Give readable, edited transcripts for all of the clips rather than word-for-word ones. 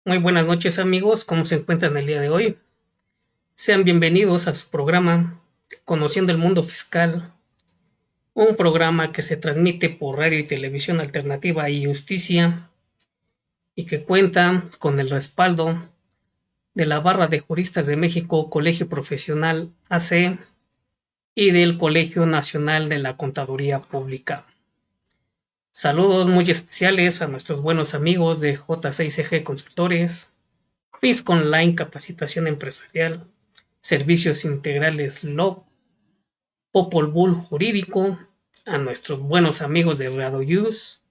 Muy buenas noches amigos, ¿cómo se encuentran el día de hoy? Sean bienvenidos a su programa Conociendo el Mundo Fiscal, un programa que se transmite por radio y televisión alternativa y justicia y que cuenta con el respaldo de la Barra de Juristas de México, Colegio Profesional AC y del Colegio Nacional de la Contaduría Pública. Saludos muy especiales a nuestros buenos amigos de J6G Consultores, Fisco Online Capacitación Empresarial, Servicios Integrales LOB, Popol Vuh Jurídico, a nuestros buenos amigos de RadoYus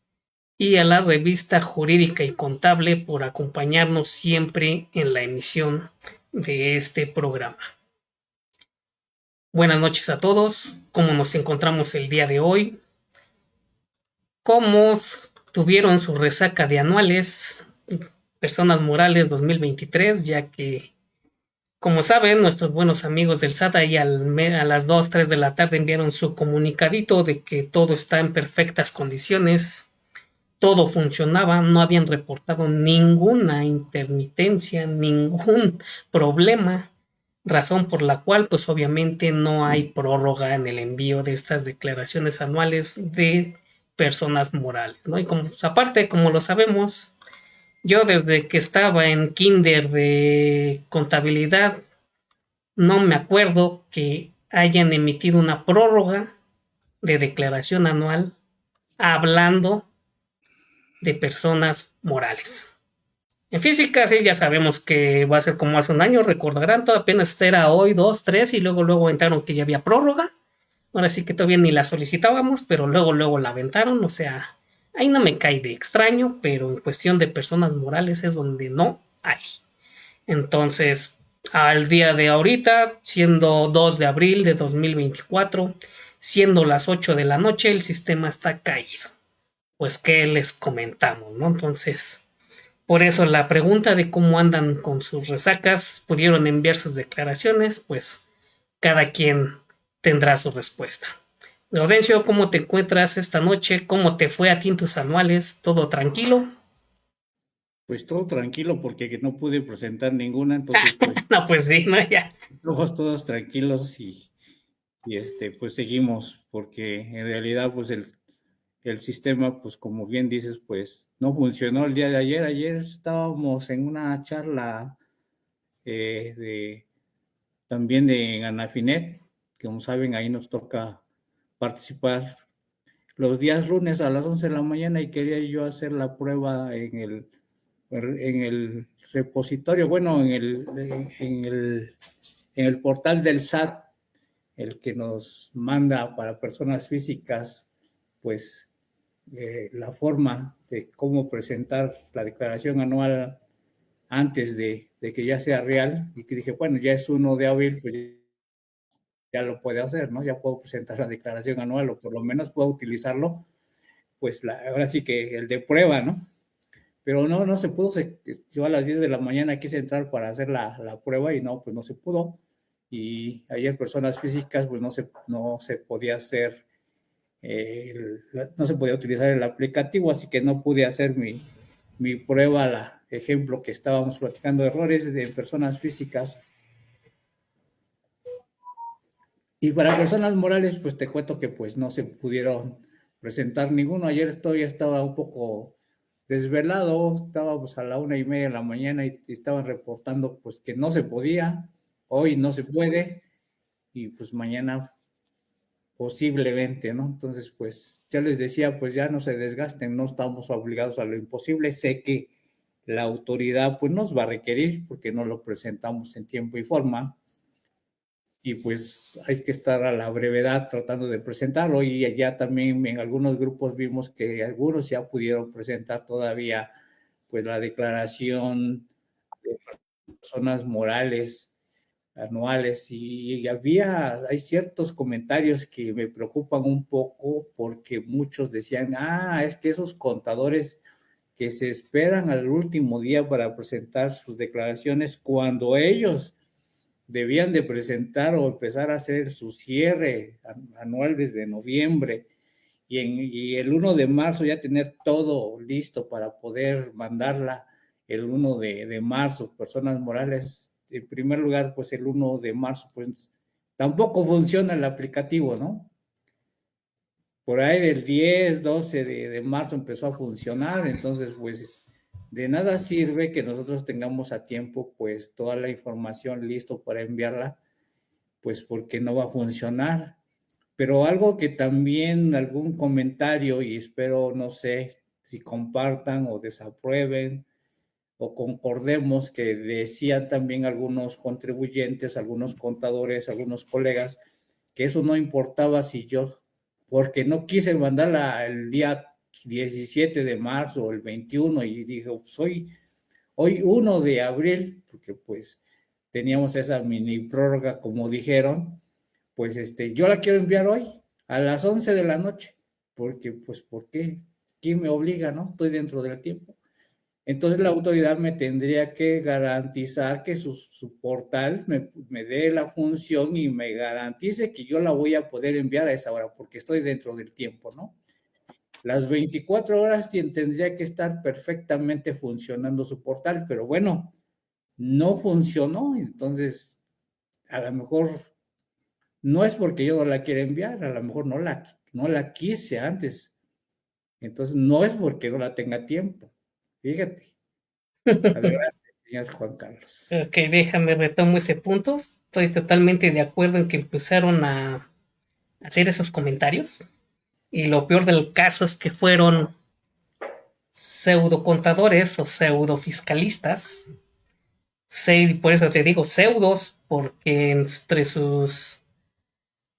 y a la revista Jurídica y Contable por acompañarnos siempre en la emisión de este programa. Buenas noches a todos, ¿cómo nos encontramos el día de hoy? ¿Cómo tuvieron su resaca de anuales Personas Morales 2023? Ya que, como saben, nuestros buenos amigos del SAT ahí a las 2, 3 de la tarde enviaron su comunicadito de que todo está en perfectas condiciones, todo funcionaba, no habían reportado ninguna intermitencia, ningún problema, razón por la cual pues obviamente no hay prórroga en el envío de estas declaraciones anuales de personas morales, ¿no? Y como pues, aparte, como lo sabemos, yo desde que estaba en kinder de contabilidad no me acuerdo que hayan emitido una prórroga de declaración anual hablando de personas morales. En física, sí, ya sabemos que va a ser como hace un año, recordarán, todo apenas era hoy, 2, 3, y luego entraron que ya había prórroga. Ahora sí que todavía ni la solicitábamos, pero luego la aventaron, o sea, ahí no me cae de extraño, pero en cuestión de personas morales es donde no hay. Entonces, al día de ahorita, siendo 2 de abril de 2024, siendo las 8 de la noche, el sistema está caído. Pues, ¿qué les comentamos, no? Entonces, por eso la pregunta de cómo andan con sus resacas, pudieron enviar sus declaraciones, pues cada quien tendrá su respuesta. Gaudencio, ¿cómo te encuentras esta noche? ¿Cómo te fue a ti en tus anuales? ¿Todo tranquilo? Pues todo tranquilo porque no pude presentar ninguna, entonces pues No, pues sí, no, ya. todos tranquilos y pues seguimos porque en realidad pues el sistema pues como bien dices pues no funcionó el día de ayer. Ayer estábamos en una charla de también de Anafinet, que como saben ahí nos toca participar los días lunes a las 11 de la mañana y quería yo hacer la prueba en el repositorio, bueno, en el portal del SAT, el que nos manda para personas físicas, pues la forma de cómo presentar la declaración anual antes de que ya sea real, y que dije, bueno, ya es 1 de abril, pues ya lo puede hacer, ¿no? Ya puedo presentar la declaración anual o por lo menos puedo utilizarlo, pues ahora sí que el de prueba, ¿no? Pero no se pudo. Yo a las 10 de la mañana quise entrar para hacer la prueba y no, pues no se pudo. Y ayer personas físicas, pues no se podía hacer, no se podía utilizar el aplicativo, así que no pude hacer mi prueba, ejemplo que estábamos platicando, errores de personas físicas. Y para personas morales, pues te cuento que pues no se pudieron presentar ninguno. Ayer todavía estaba un poco desvelado, estábamos a la 1:30 de la mañana y estaban reportando pues que no se podía, hoy no se puede y pues mañana posiblemente, ¿no? Entonces, pues ya les decía, pues ya no se desgasten, no estamos obligados a lo imposible. Sé que la autoridad pues nos va a requerir porque no lo presentamos en tiempo y forma, y pues hay que estar a la brevedad tratando de presentarlo, y ya también en algunos grupos vimos que algunos ya pudieron presentar todavía pues la declaración de personas morales anuales, y hay ciertos comentarios que me preocupan un poco porque muchos decían, es que esos contadores que se esperan al último día para presentar sus declaraciones, cuando ellos debían de presentar o empezar a hacer su cierre anual desde noviembre, y el 1 de marzo ya tener todo listo para poder mandarla el 1 de marzo, personas morales. En primer lugar, pues el 1 de marzo, pues tampoco funciona el aplicativo, ¿no? Por ahí del 10, 12 de marzo empezó a funcionar, entonces pues de nada sirve que nosotros tengamos a tiempo pues toda la información listo para enviarla, pues porque no va a funcionar. Pero algo que también, algún comentario, y espero, no sé, si compartan o desaprueben o concordemos, que decían también algunos contribuyentes, algunos contadores, algunos colegas, que eso no importaba si yo, porque no quise mandarla el día 17 de marzo o el 21, y dijo, pues hoy 1 de abril, porque pues teníamos esa mini prórroga, como dijeron, pues yo la quiero enviar hoy a las 11 de la noche, porque pues, ¿por qué? ¿Quién me obliga, no? Estoy dentro del tiempo. Entonces la autoridad me tendría que garantizar que su portal me dé la función y me garantice que yo la voy a poder enviar a esa hora, porque estoy dentro del tiempo, ¿no? Las 24 horas tendría que estar perfectamente funcionando su portal, pero bueno, no funcionó. Entonces, a lo mejor no es porque yo no la quiera enviar, a lo mejor no la quise antes. Entonces, no es porque no la tenga tiempo. Fíjate. Adelante, señor Juan Carlos. Ok, déjame retomo ese punto. Estoy totalmente de acuerdo en que empezaron a hacer esos comentarios. Y lo peor del caso es que fueron pseudo contadores o pseudo fiscalistas. Por eso te digo pseudos, porque entre sus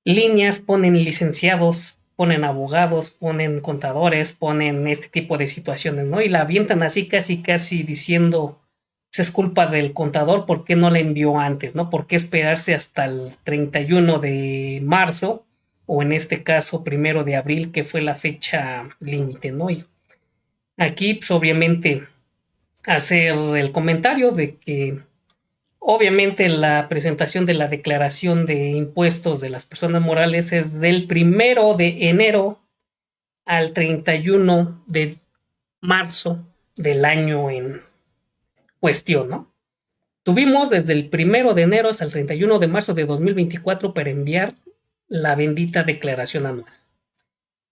líneas ponen licenciados, ponen abogados, ponen contadores, ponen este tipo de situaciones, ¿no? Y la avientan así casi diciendo, pues es culpa del contador, ¿por qué no la envió antes, no? ¿Por qué esperarse hasta el 31 de marzo? O en este caso, 1 de abril, que fue la fecha límite, ¿no? Y aquí, pues obviamente, hacer el comentario de que obviamente la presentación de la declaración de impuestos de las personas morales es del 1 de enero al 31 de marzo del año en cuestión, ¿no? Tuvimos desde el 1 de enero hasta el 31 de marzo de 2024 para enviar la bendita declaración anual.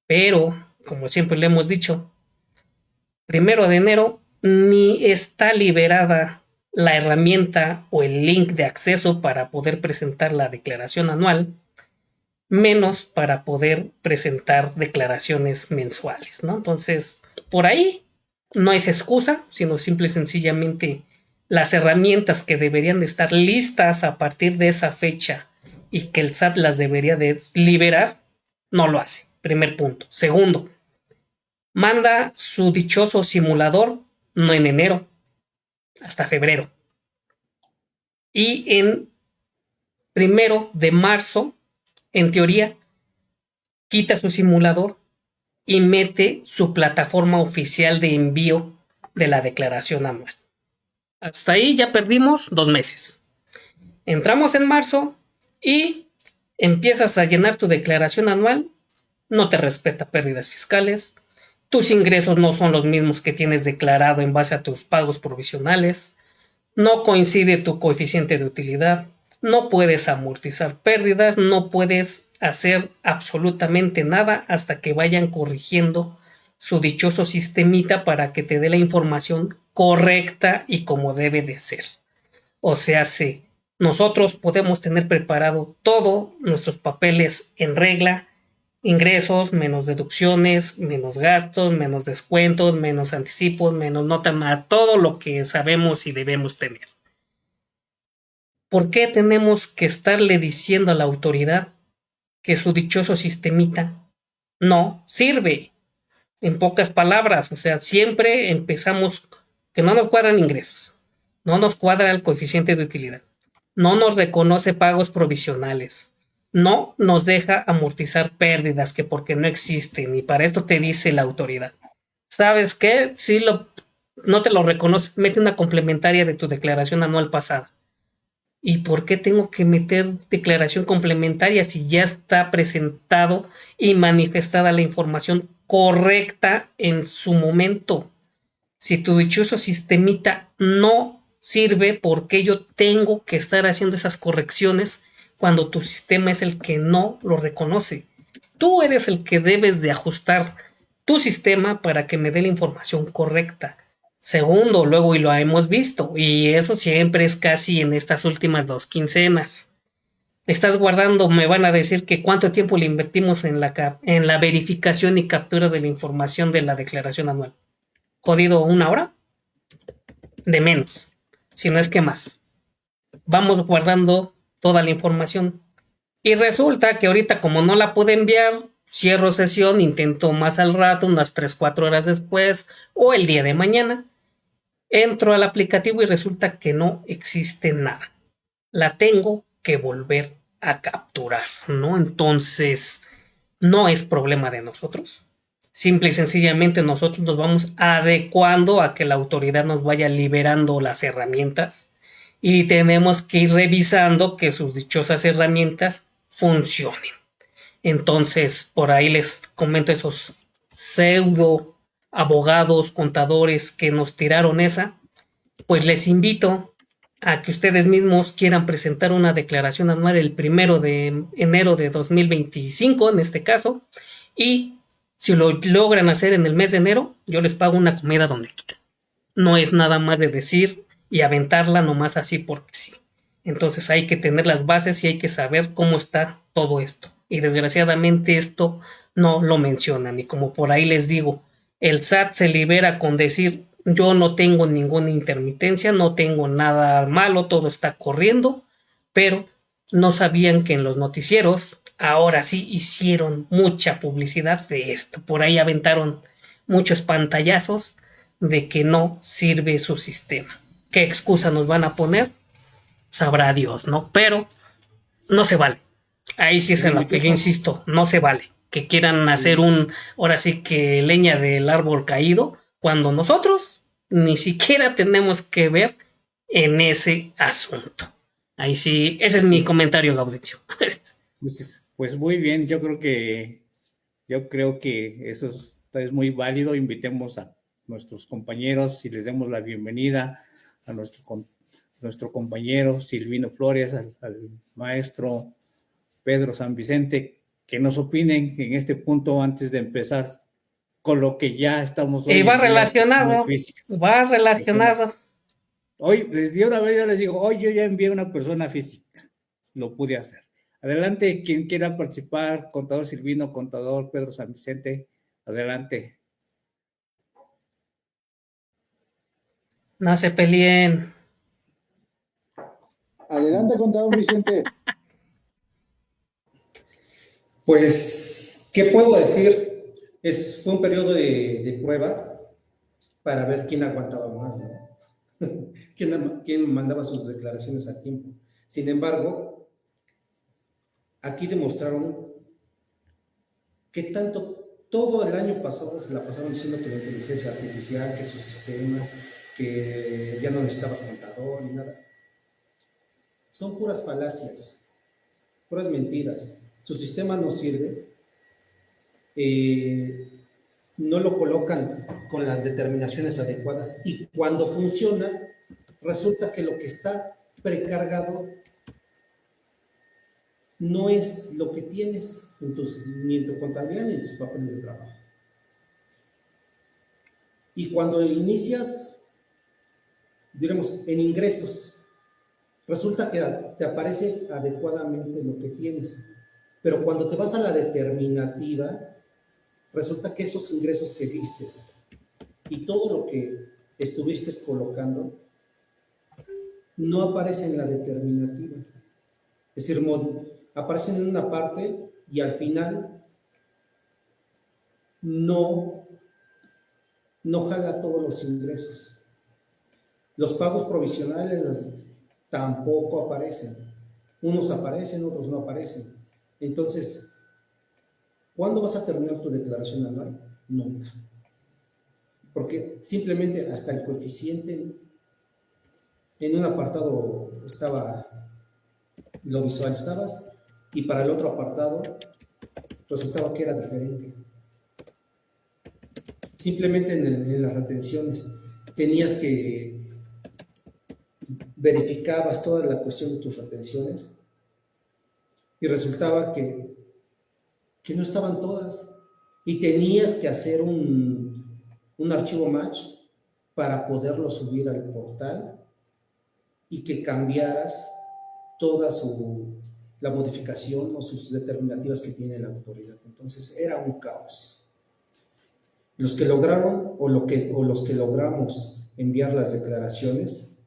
Pero, como siempre le hemos dicho, 1 de enero ni está liberada la herramienta o el link de acceso para poder presentar la declaración anual, menos para poder presentar declaraciones mensuales, ¿no? Entonces, por ahí no es excusa, sino simple y sencillamente las herramientas que deberían de estar listas a partir de esa fecha y que el SAT las debería de liberar, no lo hace. Primer punto. Segundo, manda su dichoso simulador no en enero, hasta febrero. Y en 1 de marzo, en teoría, quita su simulador y mete su plataforma oficial de envío de la declaración anual. Hasta ahí ya perdimos 2 meses. Entramos en marzo y empiezas a llenar tu declaración anual, no te respeta pérdidas fiscales, tus ingresos no son los mismos que tienes declarado en base a tus pagos provisionales, no coincide tu coeficiente de utilidad, no puedes amortizar pérdidas, no puedes hacer absolutamente nada hasta que vayan corrigiendo su dichoso sistemita para que te dé la información correcta y como debe de ser. O sea, sí, nosotros podemos tener preparado todos nuestros papeles en regla ingresos, menos deducciones, menos gastos, menos descuentos, menos anticipos, menos nota más, todo lo que sabemos y debemos tener. ¿Por qué tenemos que estarle diciendo a la autoridad que su dichoso sistemita no sirve? En pocas palabras, o sea, siempre empezamos que no nos cuadran ingresos, no nos cuadra el coeficiente de utilidad, no nos reconoce pagos provisionales, no nos deja amortizar pérdidas que porque no existen y para esto te dice la autoridad. ¿Sabes qué? Si no te lo reconoce, mete una complementaria de tu declaración anual pasada. ¿Y por qué tengo que meter declaración complementaria si ya está presentado y manifestada la información correcta en su momento? Si tu dichoso sistemita no sirve, ¿por qué yo tengo que estar haciendo esas correcciones cuando tu sistema es el que no lo reconoce? Tú eres el que debes de ajustar tu sistema para que me dé la información correcta. Segundo, luego, y lo hemos visto, y eso siempre es casi en estas últimas 2 quincenas. Estás guardando, me van a decir que cuánto tiempo le invertimos en la verificación y captura de la información de la declaración anual. ¿Jodido 1 hora? De menos, si no es que más. Vamos guardando toda la información. Y resulta que ahorita, como no la pude enviar, cierro sesión, intento más al rato, unas 3 4 horas después, o el día de mañana. Entro al aplicativo y resulta que no existe nada. La tengo que volver a capturar, ¿no? Entonces, no es problema de nosotros. Simple y sencillamente nosotros nos vamos adecuando a que la autoridad nos vaya liberando las herramientas y tenemos que ir revisando que sus dichosas herramientas funcionen. Entonces, por ahí les comento esos pseudo abogados, contadores que nos tiraron esa, pues les invito a que ustedes mismos quieran presentar una declaración anual el 1 de enero de 2025, en este caso, y si lo logran hacer en el mes de enero, yo les pago una comida donde quieran. No es nada más de decir y aventarla nomás así porque sí. Entonces hay que tener las bases y hay que saber cómo está todo esto. Y desgraciadamente esto no lo mencionan. Y como por ahí les digo, el SAT se libera con decir yo no tengo ninguna intermitencia, no tengo nada malo, todo está corriendo, pero no sabían que en los noticieros ahora sí hicieron mucha publicidad de esto. Por ahí aventaron muchos pantallazos de que no sirve su sistema. ¿Qué excusa nos van a poner? Sabrá Dios, ¿no? Pero no se vale. Ahí sí es Pues en en mi lo que yo tiempo, insisto, no se vale. Que quieran hacer sí, ahora sí que leña del árbol caído, cuando nosotros ni siquiera tenemos que ver en ese asunto. Ahí sí, ese es mi sí, comentario, Gaudencio. pues muy bien, yo creo que eso es muy válido. Invitemos a nuestros compañeros y les demos la bienvenida a nuestro compañero Silvino Flores, al maestro Pedro San Vicente, que nos opinen en este punto antes de empezar con lo que ya estamos Y hoy va en día, personas relacionado, físicas. va Personas. relacionado. Hoy les di una vez, yo les digo, hoy yo ya envié una persona física, lo pude hacer. Adelante, quien quiera participar, contador Silvino, contador Pedro San Vicente, adelante. No se peleen. Adelante, contador Vicente. Pues, ¿qué puedo decir? Fue un periodo de prueba para ver quién aguantaba más, ¿no? ¿Quién mandaba sus declaraciones a tiempo? Sin embargo, aquí demostraron que todo el año pasado se la pasaron diciendo que la inteligencia artificial, que sus sistemas, que ya no necesitabas contador ni nada. Son puras falacias, puras mentiras. Su sistema no sirve. No lo colocan con las determinaciones adecuadas y cuando funciona, resulta que lo que está precargado no es lo que tienes ni en tu contabilidad ni en tus papeles de trabajo. Y cuando inicias, diremos, en ingresos, resulta que te aparece adecuadamente lo que tienes, Pero cuando te vas a la determinativa, resulta que esos ingresos que vistes y todo lo que estuviste colocando no aparece en la determinativa. Es decir, aparecen en una parte y al final no jala todos los ingresos. Los pagos provisionales tampoco aparecen. Unos aparecen, otros no aparecen. Entonces, ¿cuándo vas a terminar tu declaración anual? Nunca. Porque simplemente hasta el coeficiente en un apartado lo visualizabas y para el otro apartado resultaba que era diferente. Simplemente en las retenciones tenías que verificabas toda la cuestión de tus retenciones y resultaba que no estaban todas y tenías que hacer un archivo match para poderlo subir al portal y que cambiaras toda la modificación o sus determinativas que tiene la autoridad. Entonces era un caos. Los que lograron o los que logramos enviar las declaraciones,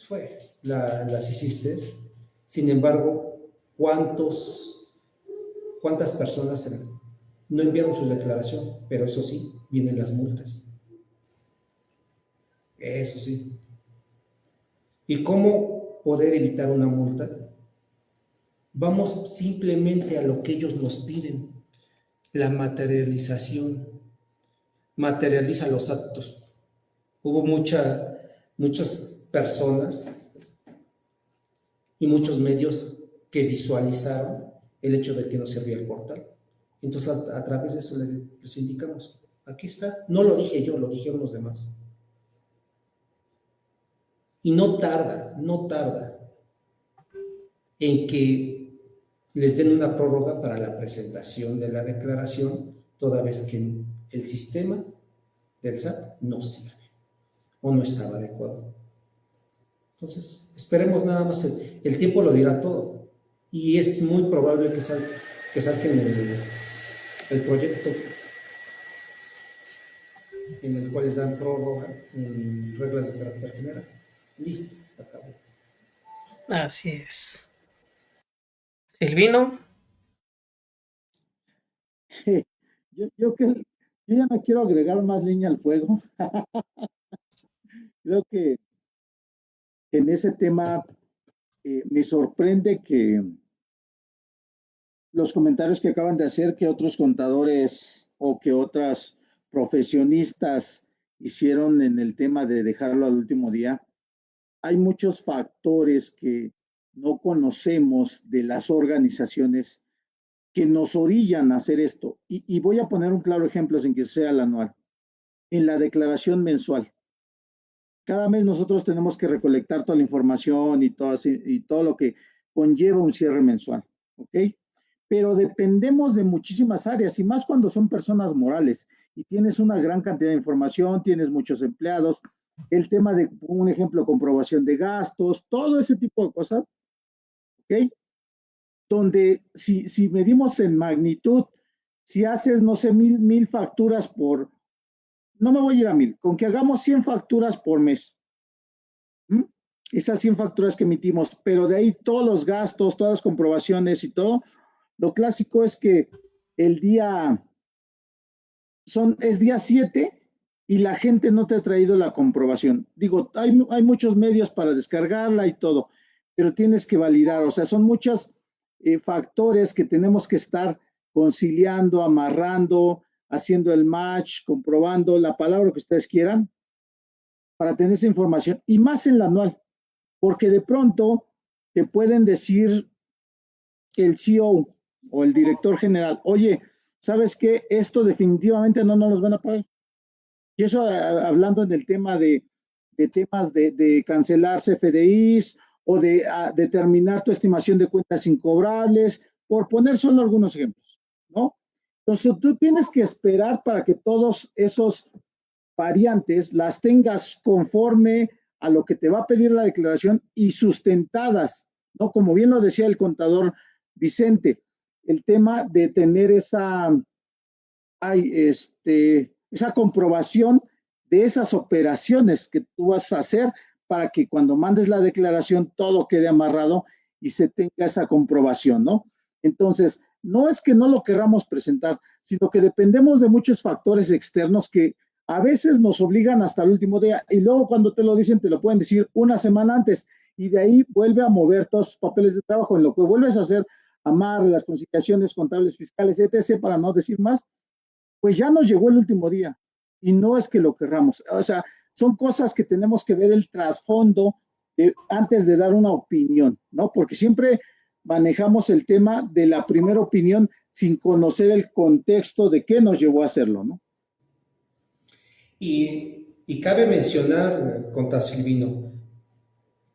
pues las hiciste. Sin embargo, ¿cuántas personas no enviaron su declaración? Pero eso sí, vienen las multas. Eso sí. ¿Y cómo poder evitar una multa? Vamos simplemente a lo que ellos nos piden. La materialización. Materializa los actos. Hubo muchas personas y muchos medios que visualizaron el hecho de que no servía el portal. Entonces, a través de eso les indicamos, aquí está. No lo dije yo, lo dijeron los demás. Y no tarda en que les den una prórroga para la presentación de la declaración, toda vez que el sistema del SAT no sirve o no estaba adecuado. Entonces, esperemos nada más, el tiempo lo dirá todo. Y es muy probable que saquen el proyecto en el cual les dan prórroga en reglas de carácter general. Listo, se acabó. Así es. Silvino. Yo ya no quiero agregar más leña al fuego. Creo que en ese tema me sorprende que los comentarios que acaban de hacer, que otros contadores o que otras profesionistas hicieron en el tema de dejarlo al último día, hay muchos factores que no conocemos de las organizaciones que nos orillan a hacer esto. Y voy a poner un claro ejemplo sin que sea el anual. En la declaración mensual. Cada mes nosotros tenemos que recolectar toda la información y todo lo que conlleva un cierre mensual, ¿ok? Pero dependemos de muchísimas áreas y más cuando son personas morales y tienes una gran cantidad de información, tienes muchos empleados, el tema de, un ejemplo, comprobación de gastos, todo ese tipo de cosas, ¿ok? Donde si medimos en magnitud, si haces, no sé, mil facturas no me voy a ir a 1000, con que hagamos 100 facturas por mes. Esas 100 facturas que emitimos, pero de ahí todos los gastos, todas las comprobaciones y todo, lo clásico es que es día 7 y la gente no te ha traído la comprobación. Digo, hay muchos medios para descargarla y todo, pero tienes que validar, o sea, son muchos factores que tenemos que estar conciliando, amarrando, haciendo el match, comprobando la palabra que ustedes quieran para tener esa información y más en la anual, porque de pronto te pueden decir el CEO o el director general, oye, ¿sabes qué? Esto definitivamente no nos van a pagar. Y eso hablando en el tema de temas de cancelar CFDIs o de determinar tu estimación de cuentas incobrables, por poner solo algunos ejemplos, ¿no? Entonces tú tienes que esperar para que todos esos variantes las tengas conforme a lo que te va a pedir la declaración y sustentadas, ¿no? Como bien lo decía el contador Vicente, el tema de tener esa comprobación de esas operaciones que tú vas a hacer para que cuando mandes la declaración todo quede amarrado y se tenga esa comprobación, ¿no? Entonces, no es que no lo querramos presentar, sino que dependemos de muchos factores externos que a veces nos obligan hasta el último día y luego cuando te lo dicen te lo pueden decir una semana antes y de ahí vuelve a mover todos sus papeles de trabajo en lo que vuelves a hacer, amarre las conciliaciones contables fiscales, etc., para no decir más, pues ya nos llegó el último día y no es que lo querramos. O sea, son cosas que tenemos que ver el trasfondo antes de dar una opinión, ¿no? Porque siempre manejamos el tema de la primera opinión sin conocer el contexto de qué nos llevó a hacerlo, ¿no? Y cabe mencionar, Conta Silvino,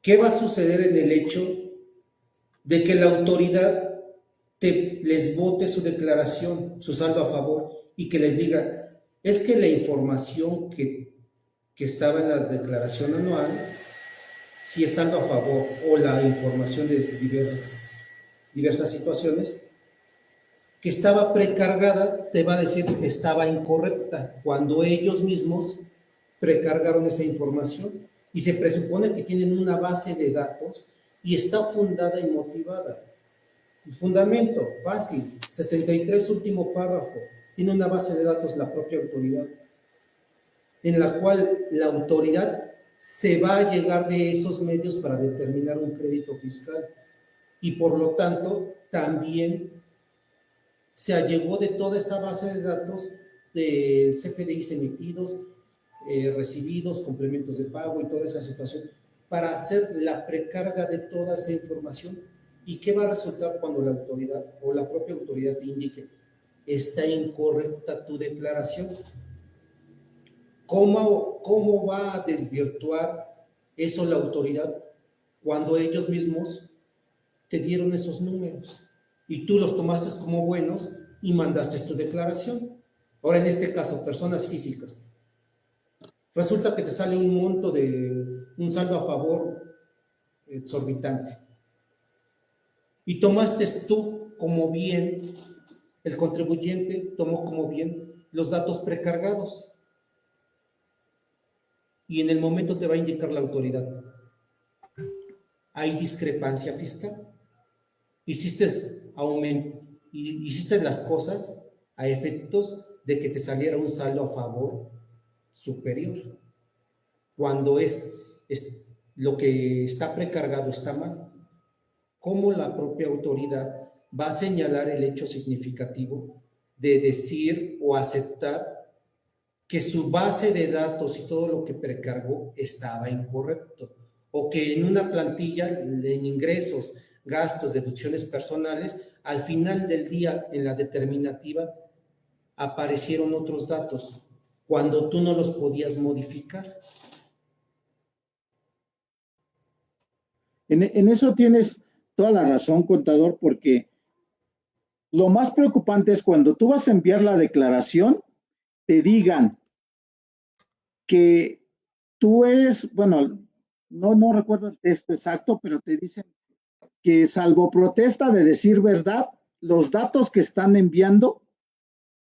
¿qué va a suceder en el hecho de que la autoridad les vote su declaración, su saldo a favor, y que les diga, es que la información que estaba en la declaración anual, si es saldo a favor o la información de diversas situaciones, que estaba precargada, te va a decir estaba incorrecta, cuando ellos mismos precargaron esa información y se presupone que tienen una base de datos y está fundada y motivada. El fundamento, fácil, 63 último párrafo, tiene una base de datos la propia autoridad, en la cual la autoridad se va a llegar de esos medios para determinar un crédito fiscal y por lo tanto también se allegó de toda esa base de datos de CFDIs emitidos, recibidos, complementos de pago y toda esa situación para hacer la precarga de toda esa información. ¿Y qué va a resultar cuando la autoridad o la propia autoridad te indique está incorrecta tu declaración? ¿Cómo va a desvirtuar eso la autoridad cuando ellos mismos te dieron esos números y tú los tomaste como buenos y mandaste tu declaración? Ahora, en este caso, personas físicas, resulta que te sale un monto de un saldo a favor exorbitante y tomaste tú como bien, el contribuyente tomó como bien los datos precargados y en el momento te va a indicar la autoridad, hay discrepancia fiscal, hiciste las cosas a efectos de que te saliera un saldo a favor superior, cuando es lo que está precargado está mal. ¿Cómo la propia autoridad va a señalar el hecho significativo de decir o aceptar que su base de datos y todo lo que precargó estaba incorrecto? O que en una plantilla, en ingresos, gastos, deducciones personales, al final del día, en la determinativa, aparecieron otros datos, cuando tú no los podías modificar. En eso tienes toda la razón, contador, porque lo más preocupante es cuando tú vas a enviar la declaración, te digan que tú eres, bueno, no recuerdo el texto exacto, pero te dicen que salvo protesta de decir verdad, los datos que están enviando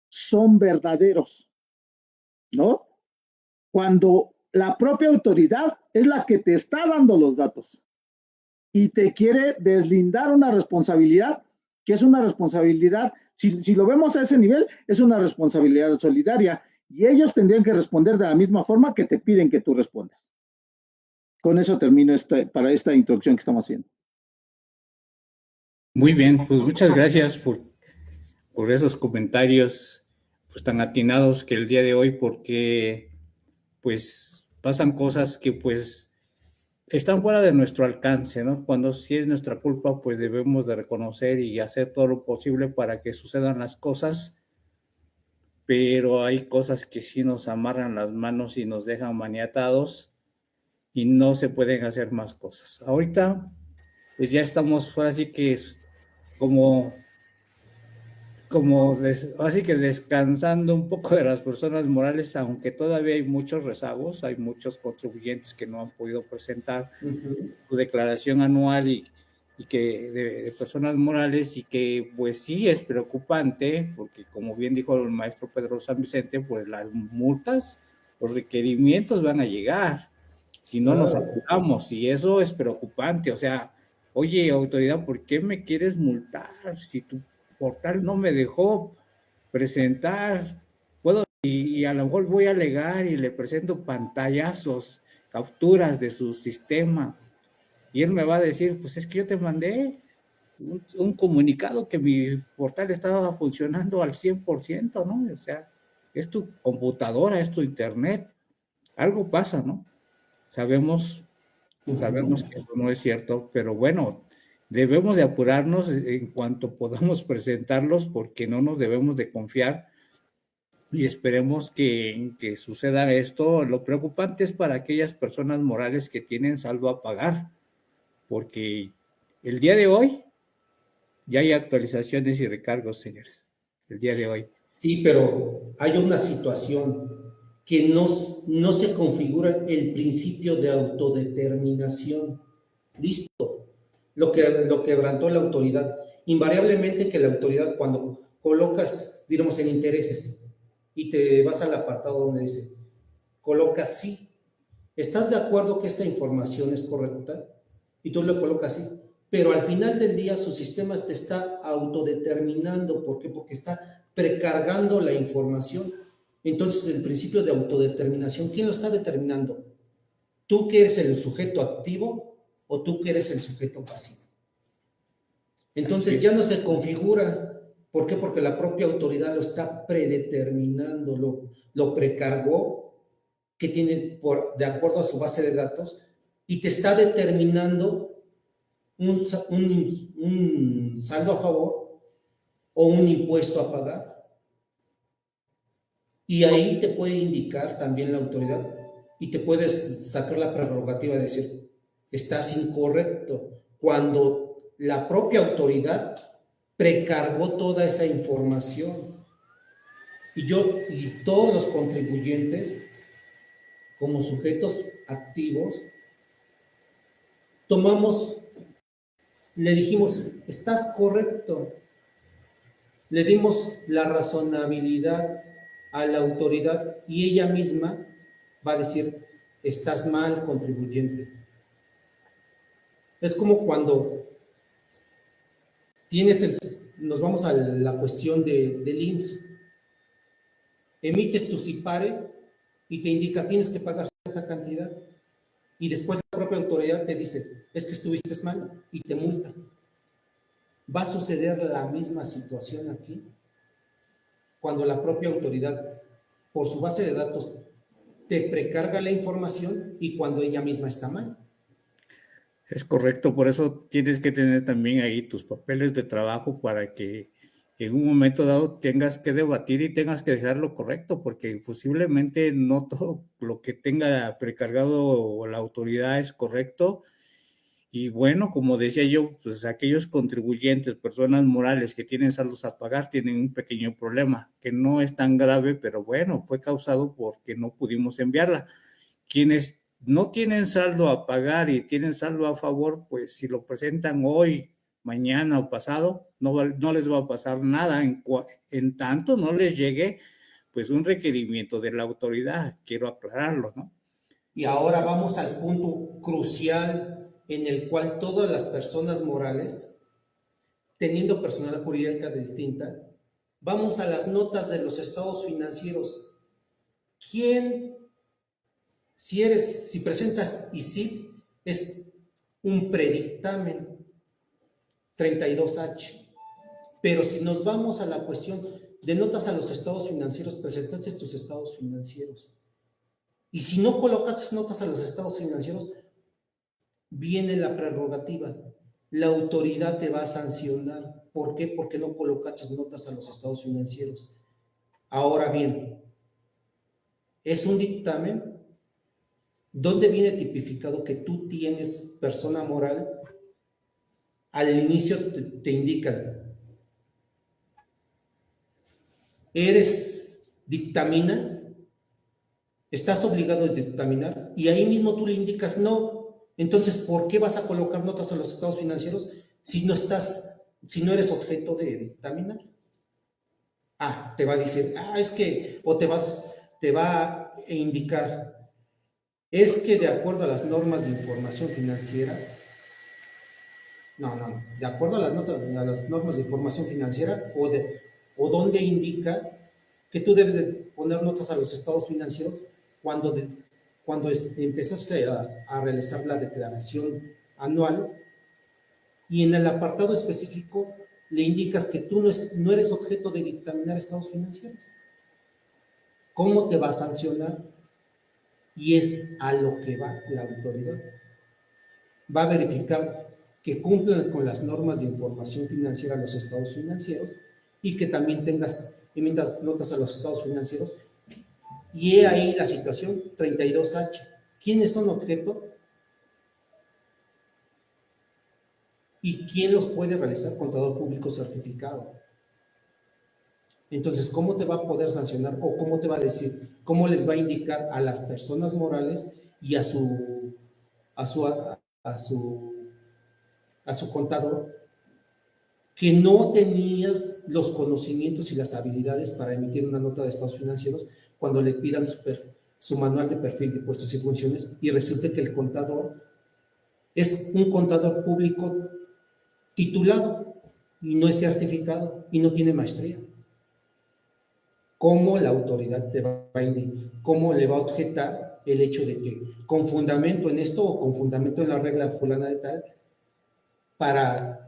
son verdaderos, ¿no? Cuando la propia autoridad es la que te está dando los datos y te quiere deslindar una responsabilidad que es una responsabilidad, si lo vemos a ese nivel, es una responsabilidad solidaria y ellos tendrían que responder de la misma forma que te piden que tú respondas. Con eso termino para esta introducción que estamos haciendo. Muy bien, pues muchas gracias por esos comentarios pues tan atinados que el día de hoy, porque pues pasan cosas que pues están fuera de nuestro alcance, ¿no? Cuando sí es nuestra culpa, pues debemos de reconocer y hacer todo lo posible para que sucedan las cosas, pero hay cosas que sí nos amarran las manos y nos dejan maniatados y no se pueden hacer más cosas. Ahorita pues ya estamos fuera, así que es así que descansando un poco de las personas morales, aunque todavía hay muchos rezagos, hay muchos contribuyentes que no han podido presentar su declaración anual y y que de personas morales, y que pues sí es preocupante, porque como bien dijo el maestro Pedro San Vicente, pues las multas, los requerimientos van a llegar si no nos apuramos, y eso es preocupante. O sea, oye, autoridad, ¿por qué me quieres multar si tu portal no me dejó presentar? Puedo, y a lo mejor voy a alegar y le presento pantallazos, capturas de su sistema, y él me va a decir, pues es que yo te mandé un comunicado que mi portal estaba funcionando al 100%, ¿no? O sea, es tu computadora, es tu internet, algo pasa, ¿no? Sabemos que eso no es cierto, pero bueno, debemos de apurarnos en cuanto podamos presentarlos, porque no nos debemos de confiar, y esperemos que suceda esto. Lo preocupante es para aquellas personas morales que tienen saldo a pagar, porque el día de hoy ya hay actualizaciones y recargos, señores. El día de hoy. Sí, pero hay una situación que no se configura el principio de autodeterminación. Listo. Lo quebrantó la autoridad. Invariablemente que la autoridad, cuando colocas, digamos, en intereses y te vas al apartado donde dice, colocas sí, ¿estás de acuerdo que esta información es correcta? Y tú lo colocas sí. Pero al final del día su sistema te está autodeterminando. ¿Por qué? Porque está precargando la información. Entonces el principio de autodeterminación, ¿quién lo está determinando? ¿Tú que eres el sujeto activo o tú que eres el sujeto pasivo? Entonces ya no se configura. ¿Por qué? Porque la propia autoridad lo está predeterminando, lo precargó, que tiene de acuerdo a su base de datos, y te está determinando un saldo a favor o un impuesto a pagar. Y ahí te puede indicar también la autoridad y te puedes sacar la prerrogativa de decir, estás incorrecto, cuando la propia autoridad precargó toda esa información. Y todos los contribuyentes, como sujetos activos, le dijimos, estás correcto, le dimos la razonabilidad a la autoridad y ella misma va a decir, estás mal, contribuyente. Es como cuando nos vamos a la cuestión del IMSS, emites tu SIPARE y te indica, tienes que pagar cierta cantidad, y después la propia autoridad te dice, es que estuviste mal, y te multa. Va a suceder la misma situación aquí, cuando la propia autoridad, por su base de datos, te precarga la información y cuando ella misma está mal. Es correcto, por eso tienes que tener también ahí tus papeles de trabajo, para que en un momento dado tengas que debatir y tengas que dejar lo correcto, porque posiblemente no todo lo que tenga precargado la autoridad es correcto. Y bueno, como decía yo, pues aquellos contribuyentes, personas morales que tienen saldos a pagar, tienen un pequeño problema, que no es tan grave, pero bueno, fue causado porque no pudimos enviarla. Quienes no tienen saldo a pagar y tienen saldo a favor, pues si lo presentan hoy, mañana o pasado, no les va a pasar nada en tanto no les llegue pues un requerimiento de la autoridad. Quiero aclararlo, ¿no? Y ahora vamos al punto crucial en el cual todas las personas morales, teniendo personalidad jurídica distinta, vamos a las notas de los estados financieros. ¿Quién, si presentas ICID, es un predictamen 32H? Pero si nos vamos a la cuestión de notas a los estados financieros, presentaste tus estados financieros. Y si no colocaste notas a los estados financieros, viene la prerrogativa. La autoridad te va a sancionar. ¿Por qué? Porque no colocaste notas a los estados financieros. Ahora bien, es un dictamen donde viene tipificado que tú tienes persona moral. Al inicio te indican, dictaminas, estás obligado a dictaminar, y ahí mismo tú le indicas, no, Entonces, ¿por qué vas a colocar notas a los estados financieros si no eres objeto de dictaminar? Te va a decir, es que, o te va a indicar, es que de acuerdo a las normas de información financieras, no, de acuerdo a las normas de información financiera o donde indica que tú debes de poner notas a los estados financieros cuando empezaste a realizar la declaración anual y en el apartado específico le indicas que tú no eres objeto de dictaminar estados financieros. ¿Cómo te va a sancionar? Y es a lo que va la autoridad. Va a verificar que cumplan con las normas de información financiera los estados financieros y que también emitas notas a los estados financieros. Y he ahí la situación 32H. ¿Quiénes son objeto? ¿Y quién los puede realizar? Contador público certificado. Entonces, ¿cómo te va a poder sancionar o cómo te va a decir, cómo les va a indicar a las personas morales y a su contador que no tenías los conocimientos y las habilidades para emitir una nota de estados financieros cuando le pidan su manual de perfil de puestos y funciones y resulte que el contador es un contador público titulado y no es certificado y no tiene maestría? ¿Cómo la autoridad te va a indicar? ¿Cómo le va a objetar el hecho de que con fundamento en esto o con fundamento en la regla fulana de tal para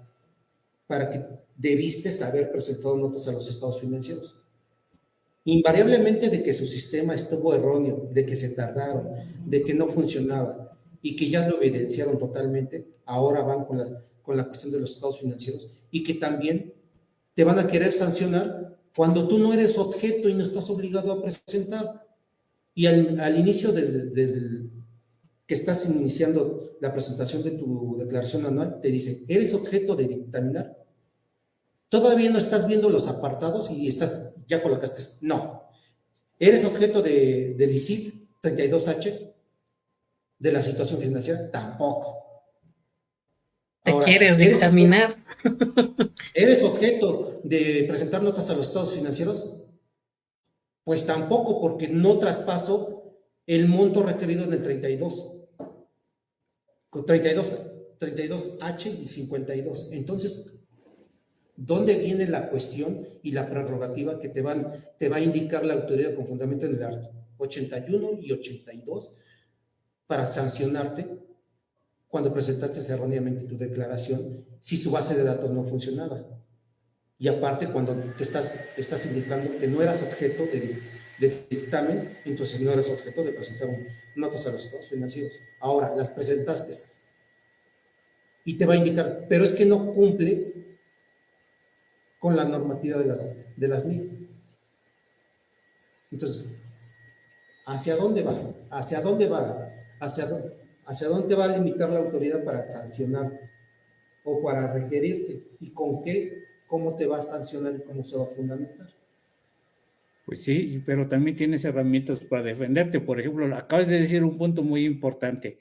que debiste haber presentado notas a los estados financieros? Invariablemente de que su sistema estuvo erróneo, de que se tardaron, de que no funcionaba y que ya lo evidenciaron totalmente, ahora van con la cuestión de los estados financieros y que también te van a querer sancionar cuando tú no eres objeto y no estás obligado a presentar. Y al inicio, desde que estás iniciando la presentación de tu declaración anual, te dice, ¿eres objeto de dictaminar? Todavía no estás viendo los apartados y ya colocaste, no. ¿Eres objeto del ICIF 32H? ¿De la situación financiera? Tampoco. ¿Te Ahora, quieres dictaminar? ¿Eres objeto de presentar notas a los estados financieros? Pues tampoco, porque no traspaso el monto requerido en el 32H y 52. Entonces, ¿dónde viene la cuestión y la prerrogativa que te va a indicar la autoridad con fundamento en el 81 y 82 para sancionarte cuando presentaste erróneamente tu declaración si su base de datos no funcionaba? Y aparte, cuando te estás indicando que no eras objeto de dictamen, entonces no eres objeto de presentar notas a los estados financieros. Ahora, las presentaste y te va a indicar, pero es que no cumple con la normativa de las NIF. Entonces, ¿hacia dónde va? ¿Hacia dónde va? ¿Hacia dónde va a limitar la autoridad para sancionarte o para requerirte? ¿Y con qué? ¿Cómo te va a sancionar y cómo se va a fundamentar? Pues sí, pero también tienes herramientas para defenderte. Por ejemplo, acabas de decir un punto muy importante,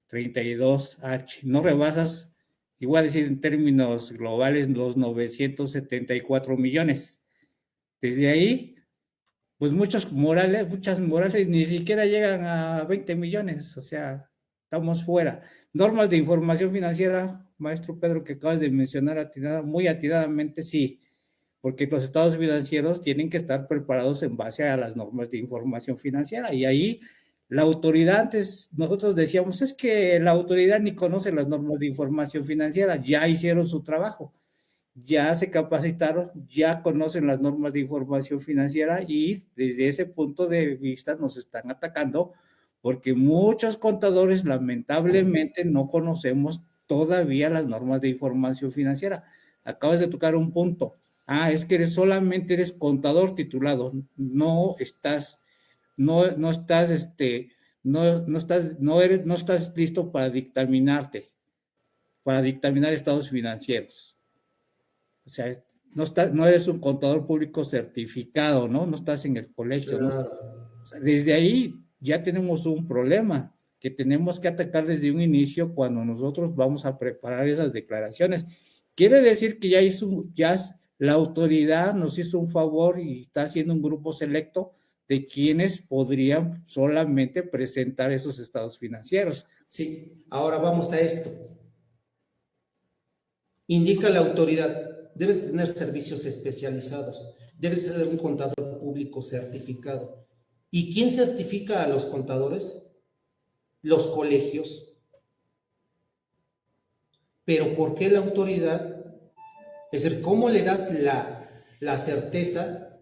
32H. No rebasas, igual a decir en términos globales, los 974 millones. Desde ahí, pues muchas morales ni siquiera llegan a 20 millones. O sea, estamos fuera. Normas de información financiera, maestro Pedro, que acabas de mencionar muy atinadamente, sí, porque los estados financieros tienen que estar preparados en base a las normas de información financiera. Y ahí la autoridad, antes nosotros decíamos, es que la autoridad ni conoce las normas de información financiera, ya hicieron su trabajo, ya se capacitaron, ya conocen las normas de información financiera y desde ese punto de vista nos están atacando porque muchos contadores lamentablemente no conocemos todavía las normas de información financiera. Acabas de tocar un punto. Es que solamente eres contador titulado, no estás listo para dictaminar estados financieros. O sea, no eres un contador público certificado, ¿no? No estás en el colegio, ¿no? Claro. O sea, desde ahí ya tenemos un problema, que tenemos que atacar desde un inicio cuando nosotros vamos a preparar esas declaraciones. Quiere decir que la autoridad nos hizo un favor y está haciendo un grupo selecto de quienes podrían solamente presentar esos estados financieros. Sí, ahora vamos a esto. Indica la autoridad, debes tener servicios especializados, debes ser un contador público certificado. ¿Y quién certifica a los contadores? Los colegios. Pero ¿por qué la autoridad? Es decir, ¿cómo le das la certeza